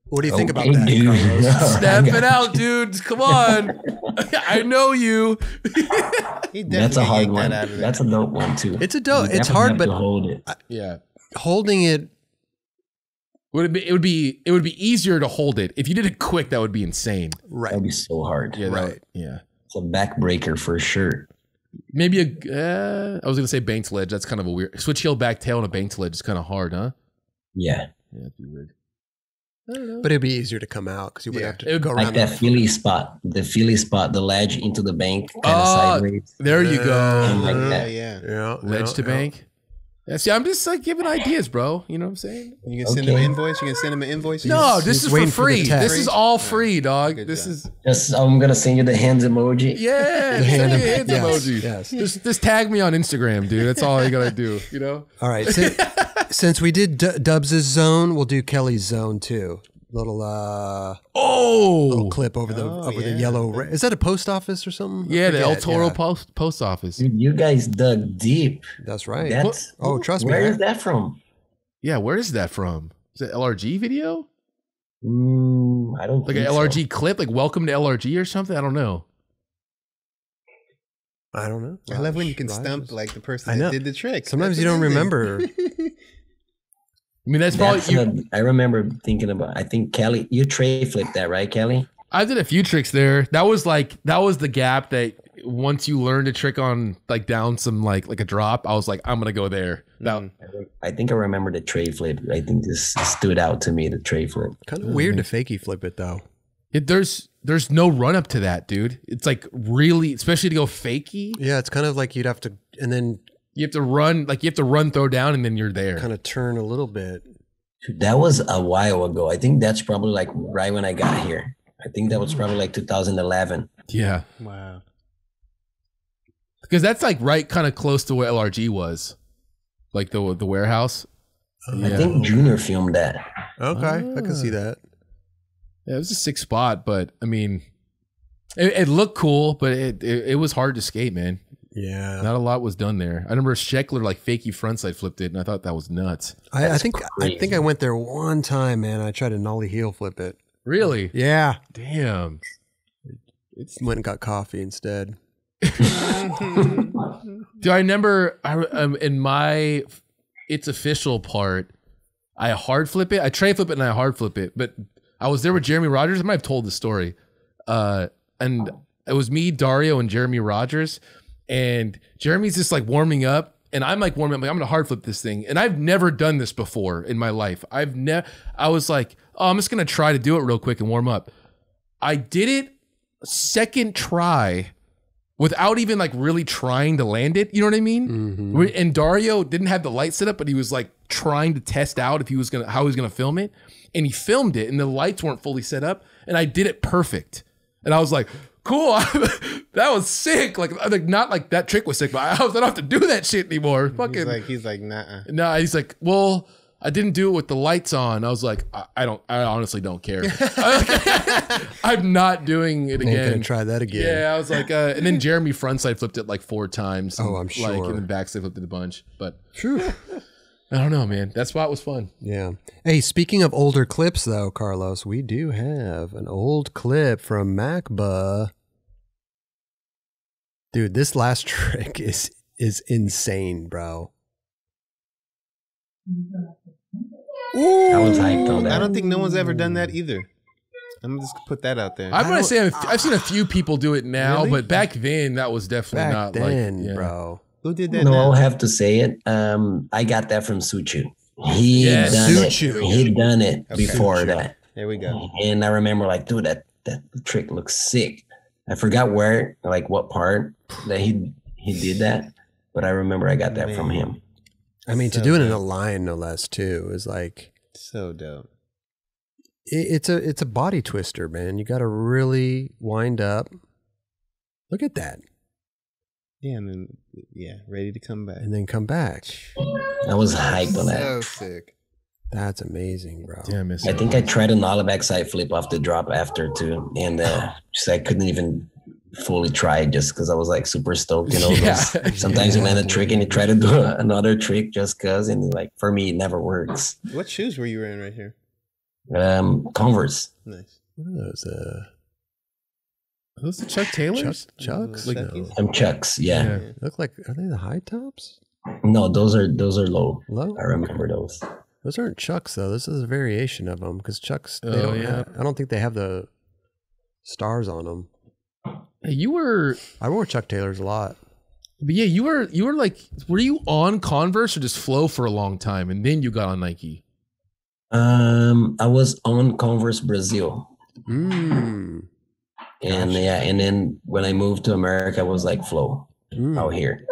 What do you think about Okay, that, dude. Carlos? Snap it out, dude. Come on. I know you. He definitely That's a hard yanked one. that out of there. That's a dope one too. It's a dope. You It's definitely hard, have but to hold it. Yeah. holding it. It would be easier to hold it. If you did it quick, that would be insane. Right. That'd be so hard. Yeah, Right. Yeah. It's a backbreaker for sure. Maybe I was gonna say banked ledge. That's kind of a weird switch heel back tail on a banked ledge is kind of hard, huh? Yeah, Yeah, that'd be weird. But it'd be easier to come out because you would Yeah. have It to would- go like around. that Philly spot, the ledge into the bank, kind of Oh, sideways. there you go. Like Oh, that. yeah. Yeah, Ledge to bank. Yeah, see, I'm just like giving ideas, bro. You know what I'm saying? You can send him an Okay. invoice. You can send him an invoice. No, this he's is for waiting for the free. text. This is all free, dog. Good This job. is Just I'm gonna send you the hands emoji. yeah. The hand send me a hands yes, emoji. yes. Just tag me on Instagram, dude. That's all you gotta do. You know. All right. Since we did Dubs' zone, we'll do Kelly's zone too. Little Oh, clip over the yellow. Is that a post office or something? I yeah, the El forget. Toro Yeah, post office. Dude, you guys dug deep. That's right. That's Oh, trust me. Where is that from? Yeah, where is that from? Is it LRG video? I don't Like think an LRG clip? Like Welcome to LRG or something? I don't know. I don't know. I love when you can Raj stump is- like the I person know. that did the trick. Sometimes That's you don't amazing. remember. I mean, that's probably you. I remember thinking about. I think Kelly, you tray flipped that, right, Kelly? I did a few tricks there. That was the gap that once you learned a trick on like down some like a drop, I was like, I'm gonna go there. That, I think I remember the tray flip. I think this stood out to me. The tray flip. Kind of weird to fakey flip it though. there's no run up to that, dude. It's like really, especially to go fakey. Yeah, it's kind of like you'd have to, and then You have to run, throw down, and then you're there. kind of turn a little bit. That was a while ago. I think that's probably like right when I got here. I think that was probably like 2011. Yeah, Wow. because that's like right, kind of close to where LRG was, like the warehouse. I think Junior filmed that. Okay, I can see that. Yeah, it was a sick spot, but I mean, it looked cool, but it was hard to skate, man. Yeah, Not a lot was done there. I remember Scheckler like fakey frontside flipped it, and I thought that was nuts. I think crazy. I went there one time, man. I tried to nollie heel flip it. Really? Yeah, Damn. went and got coffee instead. Do I remember in my It's Official part, I hard flip it. I tray flip it and I hard flip it. But I was there with Jeremy Rogers. I might have told the story. and it was me, Dario, and Jeremy Rogers, and Jeremy's just like warming up. And I'm like warming up, like, I'm gonna hard flip this thing. And I've never done this before in my life. I was like, oh, I'm just gonna try to do it real quick and warm up. I did it second try without even like really trying to land it. You know what I mean? Mm-hmm. And Dario didn't have the light set up, but he was like trying to test out if he was how he was gonna film it. And he filmed it and the lights weren't fully set up. And I did it perfect. And I was like, cool, that was sick. Like not like that trick was sick, but I don't have to do that shit anymore. Fucking. He's like, nah. No, he's like, well, I didn't do it with the lights on. I was like, I honestly don't care. I'm not doing it again. Ain't gonna try that again. Yeah, I was like, and then Jeremy frontside flipped it like 4 times. Oh, I'm sure. Like, and then backside flipped it a bunch, but true. I don't know, man. That spot was fun. Yeah. Hey, speaking of older clips, though, Carlos, we do have an old clip from MacBa. Dude, this last trick is insane, bro. Ooh. I was hyped on that. I don't think no one's ever done that either. I'm just gonna put that out there. I'm gonna say I've seen a few people do it now, Really? but back then that was definitely not then, like, yeah. bro. Who did that? No, now? I'll have to say it. I got that from Suchu. He Yes. done Suchu. it. He done it Okay. before Suchu. that. There we go. And I remember like, dude, that trick looks sick. I forgot where, like what part that he did that, but I remember I got that from him. I mean, to So do it in dope. a line, no less, too, is like So dope. it's a body twister, man. You got to really wind up. Look at that, Yeah, and then ready to come back. and then come back. I was hyped on that. So sick. That's amazing, bro. Damn, it's I think I tried an all backside flip off the drop after too, and just I couldn't even fully try it just because I was like super stoked. You know, Yeah. sometimes you land a trick and you try to do another trick just cause, and like for me it never works. What shoes were you wearing right here? Converse. Nice. What are those? Are those the Chuck Taylors? Chucks? Like- No. Chucks. Yeah. Look like, are they the high tops? No, those are low. Low? I remember those. Those aren't Chucks, though. This is a variation of them because Chucks, they Oh, don't yeah. have, I don't think they have the stars on them. Hey, you were, I wore Chuck Taylors a lot. but yeah, you were like, were you on Converse or just Flow for a long time, and then you got on Nike? I was on Converse Brazil. Mm. And and then when I moved to America, I was like Flow out here.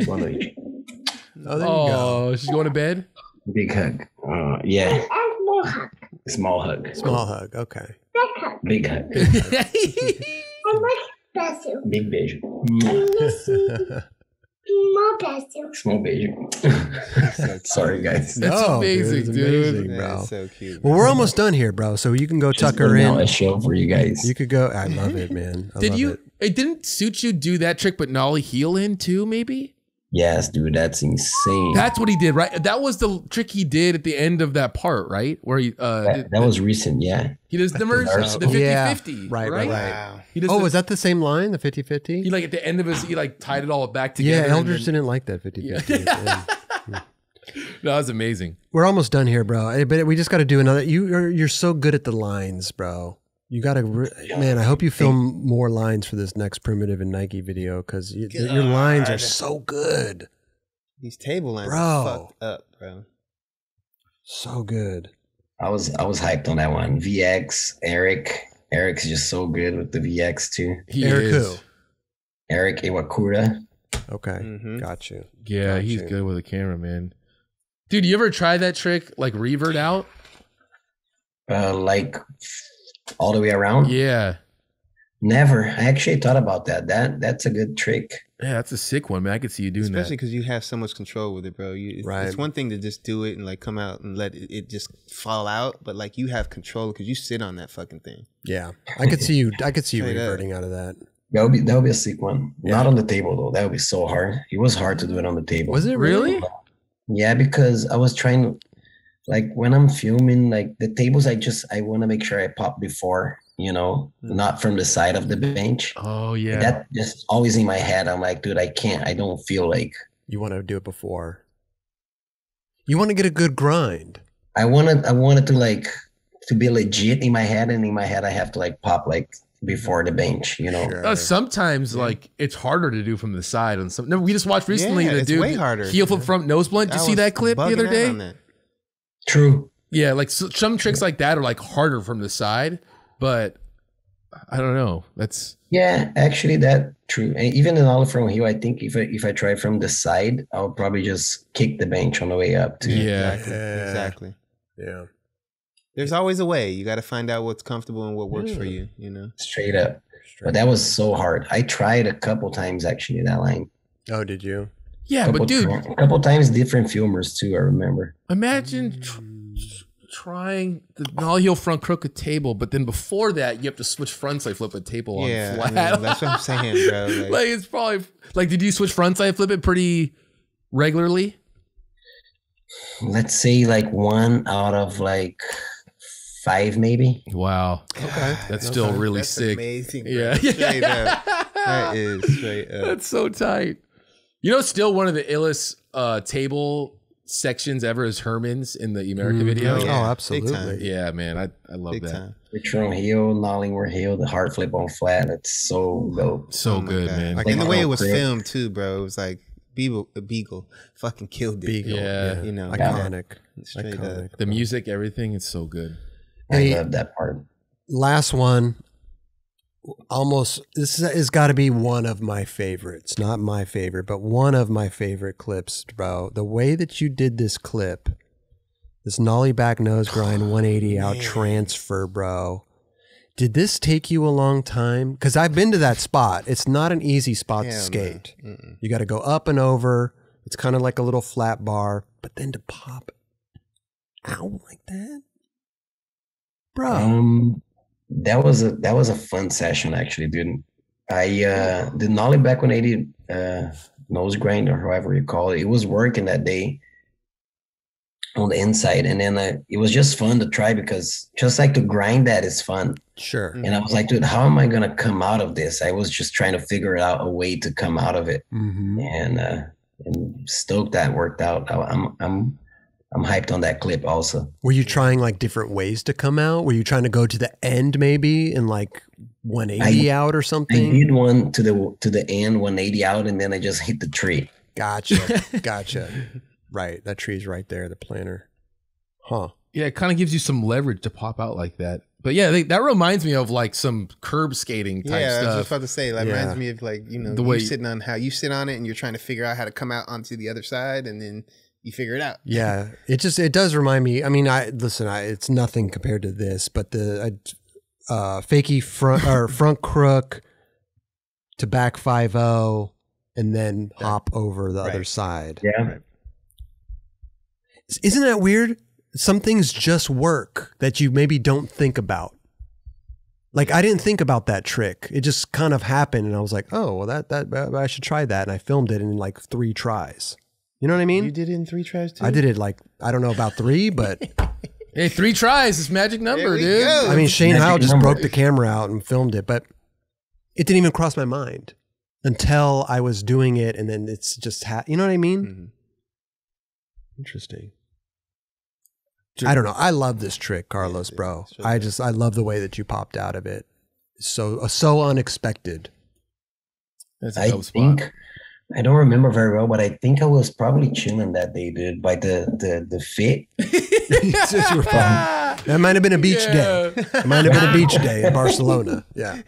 One of each. Oh, there you go. Oh, she's going to bed? Big hug. Yeah. Small hug. Small hug. Okay. Big hug. Big beijo. Small beijo. Sorry, guys. That's amazing, dude. amazing, bro. That's so cute. Well, we're almost done here, bro. So you can go tuck her Putting out a in. show for you guys. You could go. I love it, man. I Did love you? it. It didn't suit you do that trick, but nollie heel in too, maybe? Yes, dude, that's insane. That's what he did, right? That was the trick he did at the end of that part, right? Where he that was recent, yeah. he does the merge, so. the 50-50, Yeah. Right. Wow. He does Oh, the- was that the same line, the he 50-50? like at the end of his, he like tied it all back Yeah, together. and Eldridge then- didn't like that 50-50. Yeah. That was amazing. We're almost done here, bro. But we just got to do another. You're so good at the lines, bro. You got to, man. I hope you film more lines for this next Primitive and Nike video because your lines are so good, These table lines Bro. are fucked up, bro. so good. I was hyped on that one. VX, Eric's just so good with the VX too. He Eric is. who? Eric Iwakura. Okay, Mhm. got you. Yeah, he's Gotcha. good with a camera, man. Dude, you ever try that trick like revert out? Like all the way around. Yeah. Never. I actually thought about that. That's a good trick. Yeah, that's a sick one, man. I could see you doing Especially that. because you have so much control with it, bro. Right. It's one thing to just do it and like come out and let it just fall out, but like you have control because you sit on that fucking thing. Yeah, I could see you. I could see you Straight up. reverting out of that. That would be a sick one. Not on the table though. That would be so hard. It was hard to do it on the table. Was it Really? Yeah, because I was trying to, like when I'm filming, like the tables, I want to make sure I pop before, not from the side of the bench. Oh, yeah. That just always in my head. I'm like, dude, I can't. I don't feel like You want to do it before. You want to get a good grind. I wanted to like to be legit in my head, and in my head I have to like pop like before the bench, you know. Sure. Sometimes like it's harder to do from the side on some. No, we just watched recently the it's dude way harder. heel flip front nose blunt. Did you see that clip the other day? True. Yeah, like some tricks like that are like harder from the side, but I don't know. That's actually that true. And even in all from heel, I think if I try from the side, I'll probably just kick the bench on the way up too. Yeah. Exactly. Yeah. There's always a way. You got to find out what's comfortable and what works for you, you know? Straight up. But that was so hard. I tried a couple times actually that line. Oh, did you? Yeah, but dude, a couple times different filmers too, I remember. Imagine trying the nollie heel front crook with table, but then before that you have to switch frontside flip a table on flat. I mean, that's what I'm saying, bro. Like it's probably like, did you switch frontside flip it pretty regularly? Let's say like 1 out of like 5 maybe. Wow. Okay. That's still really That's sick. amazing. Bro. Yeah. Straight up. That is straight up. That's so tight. You know, still one of the illest table sections ever is Herman's in the America video. Oh, yeah. Absolutely. Yeah, man. I love Big that. time. Return heel, Nollywood heel, the hard flip on flat. It's so dope. So Oh my good, God. man. Like, Like, and the way it was grip. filmed too, bro. It was like Beagle fucking killed it. Beagle. Yeah. You know, Iconic. straight Iconic. up. The music, everything, it's so good. Hey, I love that part. Last one. Almost, this has got to be one of my favorites. Not my favorite, but one of my favorite clips, bro. The way that you did this clip, this nollie back nose grind 180 out transfer, bro. Did this take you a long time? Because I've been to that spot. It's not an easy spot to skate. You got to go up and over. It's kind of like a little flat bar, but then to pop out like that, bro. That was a fun session actually, dude. I the nollie back 180 nose grind or however you call it. It was working that day on the inside, and then it was just fun to try because just like to grind that is fun. Sure. And I was like, dude, how am I gonna come out of this? I was just trying to figure out a way to come out of it, and stoked that worked out. I'm hyped on that clip also. Were you trying like different ways to come out? Were you trying to go to the end maybe and like 180 out or I something? did one to the end 180 out, and then I just hit the tree. Gotcha. Right. That tree's right there, the planter. Huh. Yeah, it kind of gives you some leverage to pop out like that. But yeah, that reminds me of like some curb skating type I was stuff. just about to say, like, reminds me of like, you know, The way- you sitting on how you sit on it and you're trying to figure out how to come out onto the other side, and then you figure it out. Yeah. It does remind me. I mean, it's nothing compared to this, but the fakie front or front crook to back 5-0 and then hop over the other side. Yeah. Right. Isn't that weird? Some things just work that you maybe don't think about. Like I didn't think about that trick. It just kind of happened, and I was like, "Oh, well, that I should try that." And I filmed it in like 3 tries. You know what I mean? You did it in 3 tries too? I did it like I don't know about 3, but Hey, 3 tries, this magic number, There we dude. go. I mean, Shane Magic Howell just number. broke the camera out and filmed it, but it didn't even cross my mind until I was doing it, and then it's just you know what I mean? Mhm. Interesting. I don't know. I love this trick, Carlos, bro. I love the way that you popped out of it. So unexpected. That's a I dope spot. think I don't remember very well, but I think I was probably chilling that day, dude, by the fit. That might have been a beach day. It might have been a beach day in Barcelona. Yeah.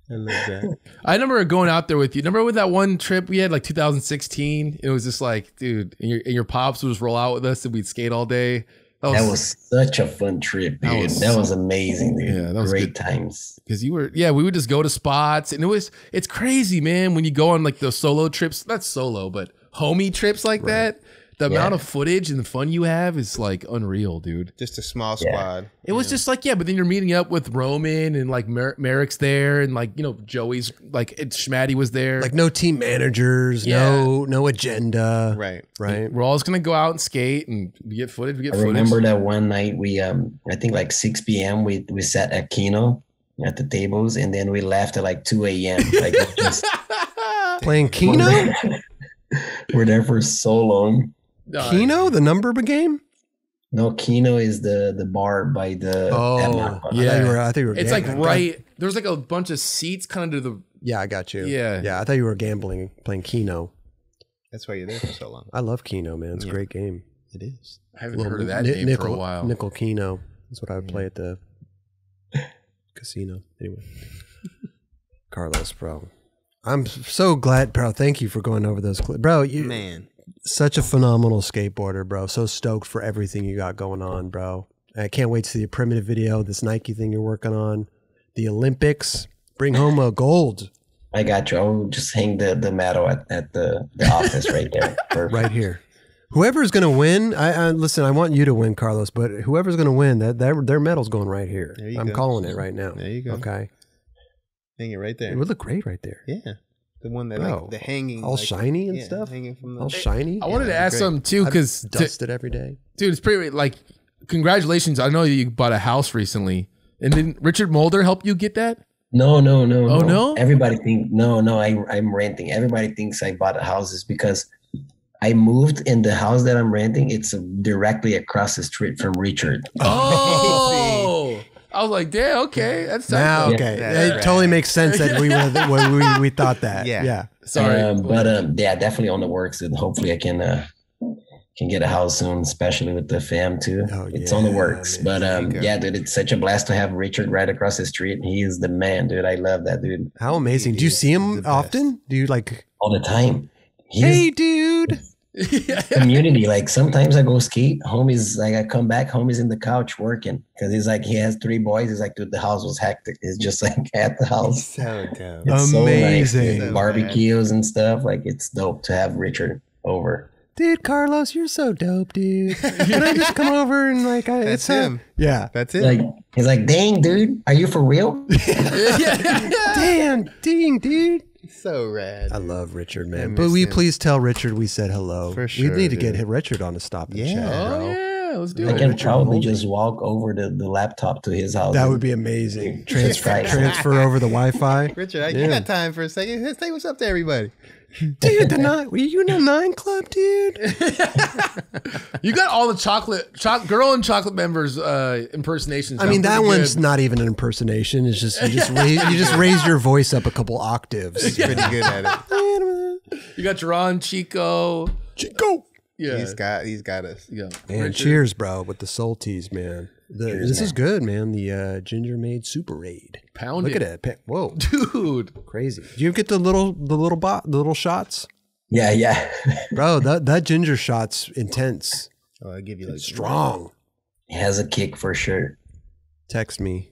I love that. I remember going out there with you. Remember with that one trip we had, like 2016? It was just like, dude, and your pops would just roll out with us and we'd skate all day. That was such a fun trip, dude. That was amazing, dude. Yeah, that was great good. times. Because we would just go to spots, and it's crazy, man. When you go on like those solo trips, not solo, but homie trips like that, the amount of footage and the fun you have is like unreal, dude. Just a small squad. It was just like, but then you're meeting up with Roman and like Merrick's there, and like, you know, Joey's like, Schmatty was there. Like no team managers, no agenda. Right. Right. We're all just gonna go out and skate and we get footage. I remember that one night we I think like 6 p.m. we sat at Keno at the tables, and then we left at like 2 a.m. Like just Playing Keno? we're there for so long. Keno, the number game? No, Kino is the bar by the. Oh, Yeah. I think you were. It's like right. There's like a bunch of seats kind of to the. Yeah, I got you. Yeah. I thought you were gambling, playing Keno. That's why you're there for so long. I love Keno, man. It's a great game. It is. I haven't heard of that name for a while. Nickel Keno. That's what I would play at the casino. Anyway, Carlos, bro. I'm so glad, bro. Thank you for going over those clips. Bro, Man. Such a phenomenal skateboarder, bro. So stoked for everything you got going on, bro. I can't wait to see the primitive video, this Nike thing you're working on, the Olympics. Bring home a gold. I got you. I'll just hang the medal at the office right there. Perfect. Right here. Whoever's going to win, listen, I want you to win, Carlos, but whoever's going to win, their medal's going right here. I'm calling it right now. There you go. Okay. Hang it right there. It would look great right there. Yeah. The one that, like, the hanging. All like, shiny and stuff? Hanging from the. All shiny? I wanted to ask something too, because dust it every day. Dude, it's pretty like. Congratulations! I know you bought a house recently, and did Richard Mulder help you get that? No. Oh no! Everybody I'm renting. Everybody thinks I bought a house is because I moved in the house that I'm renting. It's directly across the street from Richard. Oh, I was like, damn, okay, that's now okay. Yeah, it totally makes sense that we thought that. Yeah. Sorry, yeah, definitely on the works, and hopefully I can get a house soon, especially with the fam too. It's on the works. Man. But yeah, dude, it's such a blast to have Richard right across the street. He is the man, dude. I love that dude. How amazing. Do you see him often? Do you like all the time? Hey dude. Community. Like sometimes I go skate. Homie's like, I come back, homie's in the couch working because he's like, he has 3 boys. He's like, dude, the house was hectic. It's just like at the house. So dope. It's amazing. So nice, barbecues and stuff. Like it's dope to have Richard over. Dude, Carlos, you're so dope, dude. Can I just come over and like That's him. Yeah. That's it. Like he's like, dang, dude, are you for real? Damn, dude. So rad. I love Richard, man. I But miss will you him. please tell Richard we said hello? For We sure, need to dude. get Richard on the stop and Yeah. chat, bro. Oh yeah, let's do I it. can Richard probably Mulder. just walk over the laptop to his house. That would be amazing. Transfer Right. over the Wi-Fi. Richard, you got time for a second? Say what's up to everybody. Dude, were you in the 9 Club, dude? You got all the girl and chocolate members impersonations. I mean, That's that pretty one's good. not even an impersonation. It's just you just raise your voice up a couple octaves. He's pretty good at it. You got Jeron, Chico. Yeah, He's got us. yeah. Man, Richard. cheers, bro, with the salties, man. This is good, man. The Ginger Made Super Raid. Pound Look it. at it. Whoa, Dude. crazy. Do you get the little shots? Yeah. Bro, that ginger shot's intense. Oh, I give you like Strong. He has a kick for sure. Text me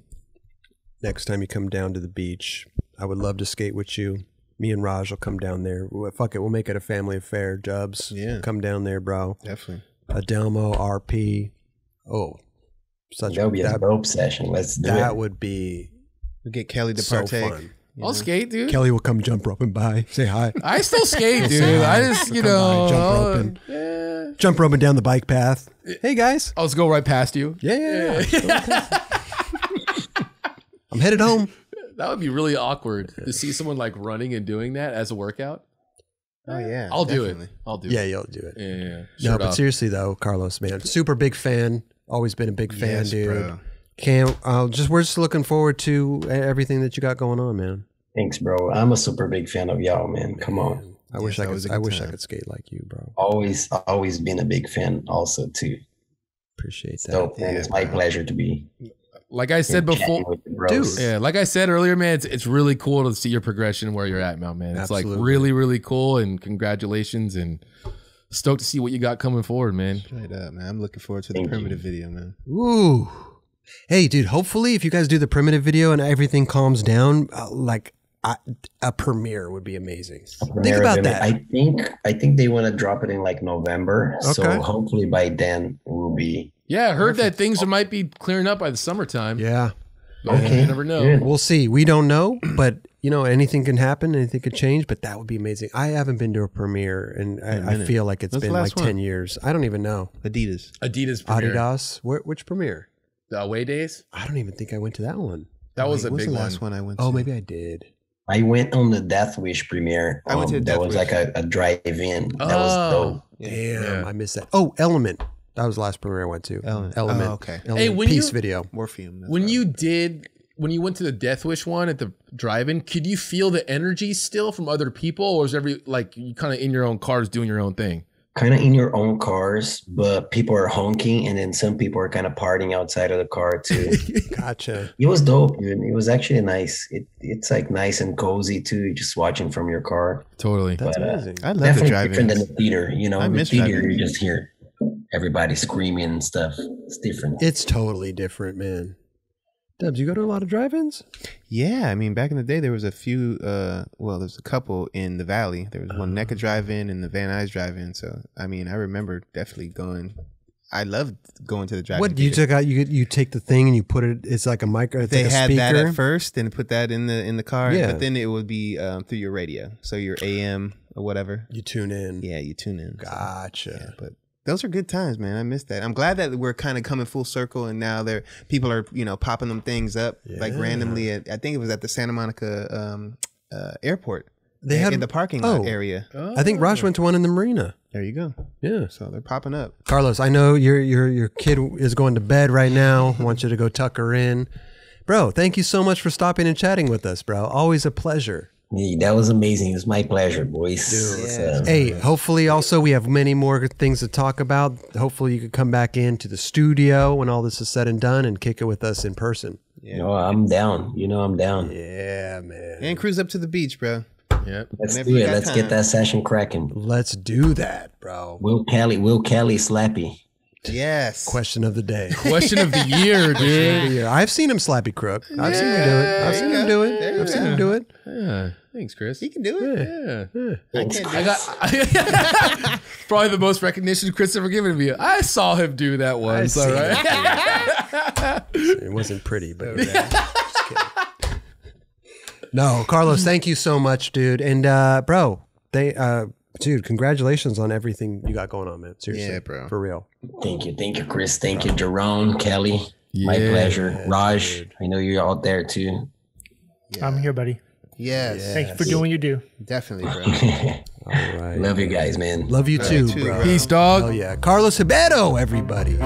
next time you come down to the beach. I would love to skate with you. Me and Raj will come down there. Fuck it, we'll make it a family affair. Jubs, Yeah. come down there, bro. Definitely. Adelmo, RP. Oh, That'll be a dope session. Let's do that it. would be We'll get Kelly to so partake. fun. I'll skate, dude. Kelly will come jump roping by, say hi. I still skate, dude. I just, Come by, jump roping. yeah. Jump roping down the bike path. Hey guys. I'll just go right past you. Yeah. I'm headed home. That would be really awkward to see someone like running and doing that as a workout. Oh yeah. I'll do definitely. it. I'll do Yeah, it. you'll do it. Yeah. No, Shirt but off. seriously though, Carlos, man, super big fan. Always been a big fan, Yes, dude. bro. We're just looking forward to everything that you got going on, man. Thanks, bro. I'm a super big fan of y'all, man. Come on. I wish that was a I good wish I time. could skate like you, bro. Always been a big fan also too. Appreciate that. Dope, man. Yeah, It's my bro. pleasure to be Like I said chatting before, with the bros. Dude. yeah, like I said earlier, man, it's really cool to see your progression where you're at now, man. It's like Absolutely. really, really cool, and congratulations, and stoked to see what you got coming forward, man. Straight up, man. I'm looking forward to the Thank you. primitive video, man. Ooh. Hey, dude, hopefully if you guys do the primitive video and everything calms down, a premiere would be amazing. Think Premiere about event. that. I think they want to drop it in like November. Okay. So hopefully by then we'll be Yeah, I heard that things might be clearing up by the summertime. Yeah. But Okay, you never know. good. We'll see. We don't know, but you know, anything can happen, anything could change, but that would be amazing. I haven't been to a premiere and I minute. feel like it's When's the been like last 10 one? years. I don't even know. Adidas. Adidas premiere. Adidas? Which premiere? The away days. I don't even think I went to that one. That was a What's big the one. last one I went to? Oh, maybe I did. I went on the Death Wish premiere. I went to that Death was Wish. like a drive-in. That was dope. Damn, Yeah. I missed that. Oh, Element. That was the last premiere I went to. Element. Element. Oh, okay. Element Hey, when Peace you- video. Morpheum. When you went to the Death Wish one at the drive-in, could you feel the energy still from other people, or is you kind of in your own cars doing your own thing? Kind of in your own cars, but people are honking, and then some people are kind of partying outside of the car too. Gotcha. It was dope, dude. It was actually nice. It's like nice and cozy too, just watching from your car. Totally. That's amazing. I love the Definitely drive-ins. different than the theater. You know, I in the miss theater drive-ins. you just hear everybody screaming and stuff. It's different. It's totally different, man. Dubs, you go to a lot of drive-ins? Yeah, I mean, back in the day, there was a few. There's a couple in the Valley. There was one NECA drive-in and the Van Nuys drive-in. So, I mean, I remember definitely going. I loved going to the drive-in. What you took out? You take the thing and you put it. It's like a micro. It's They like a had speaker. that at first and put that in the car. Yeah. But then it would be through your radio, so your AM or whatever. You tune in. Yeah, you tune in. Gotcha. Yeah, but those are good times, man. I miss that. I'm glad that we're kind of coming full circle, and now people are popping them things up like randomly. I think it was at the Santa Monica airport. They had in the parking lot area. I think Raj went to one in the marina. There you go. Yeah. So they're popping up. Carlos, I know your kid is going to bed right now. I want you to go tuck her in. Bro, thank you so much for stopping and chatting with us, bro. Always a pleasure. Yeah, that was amazing. It was my pleasure, boys. Yeah. Hey, hopefully also we have many more things to talk about. Hopefully you could come back into the studio when all this is said and done and kick it with us in person. Yeah. I'm down. I'm down. Yeah, man. And cruise up to the beach, bro. Yep. Let's Whenever do you it. got Let's get time. that session cracking. Let's do that, bro. Will Kelly slappy. Yes. Question of the day. Question of the year, dude. Yeah, I've seen him slappy crook. I've seen him do it. I've seen him do it. There you I've seen him go. do it. Yeah. Thanks, Chris. He can do it. Yeah. I can't do I got probably the most recognition Chris ever given me. I saw him do that once. All right. It wasn't pretty, but just kidding. No, Carlos, thank you so much, dude. And bro, dude, congratulations on everything you got going on, man. Seriously, Yeah, bro. for real. Thank you, Chris. Thank you, Jeron, Kelly. My pleasure. Raj, dude. I know you're out there too. I'm here, buddy. Yes. Thank you for doing what you do. Definitely, bro. All right. Love you guys, man. Love you too, too, bro. bro. Peace, dog. Oh yeah, Carlos Ribeiro, everybody.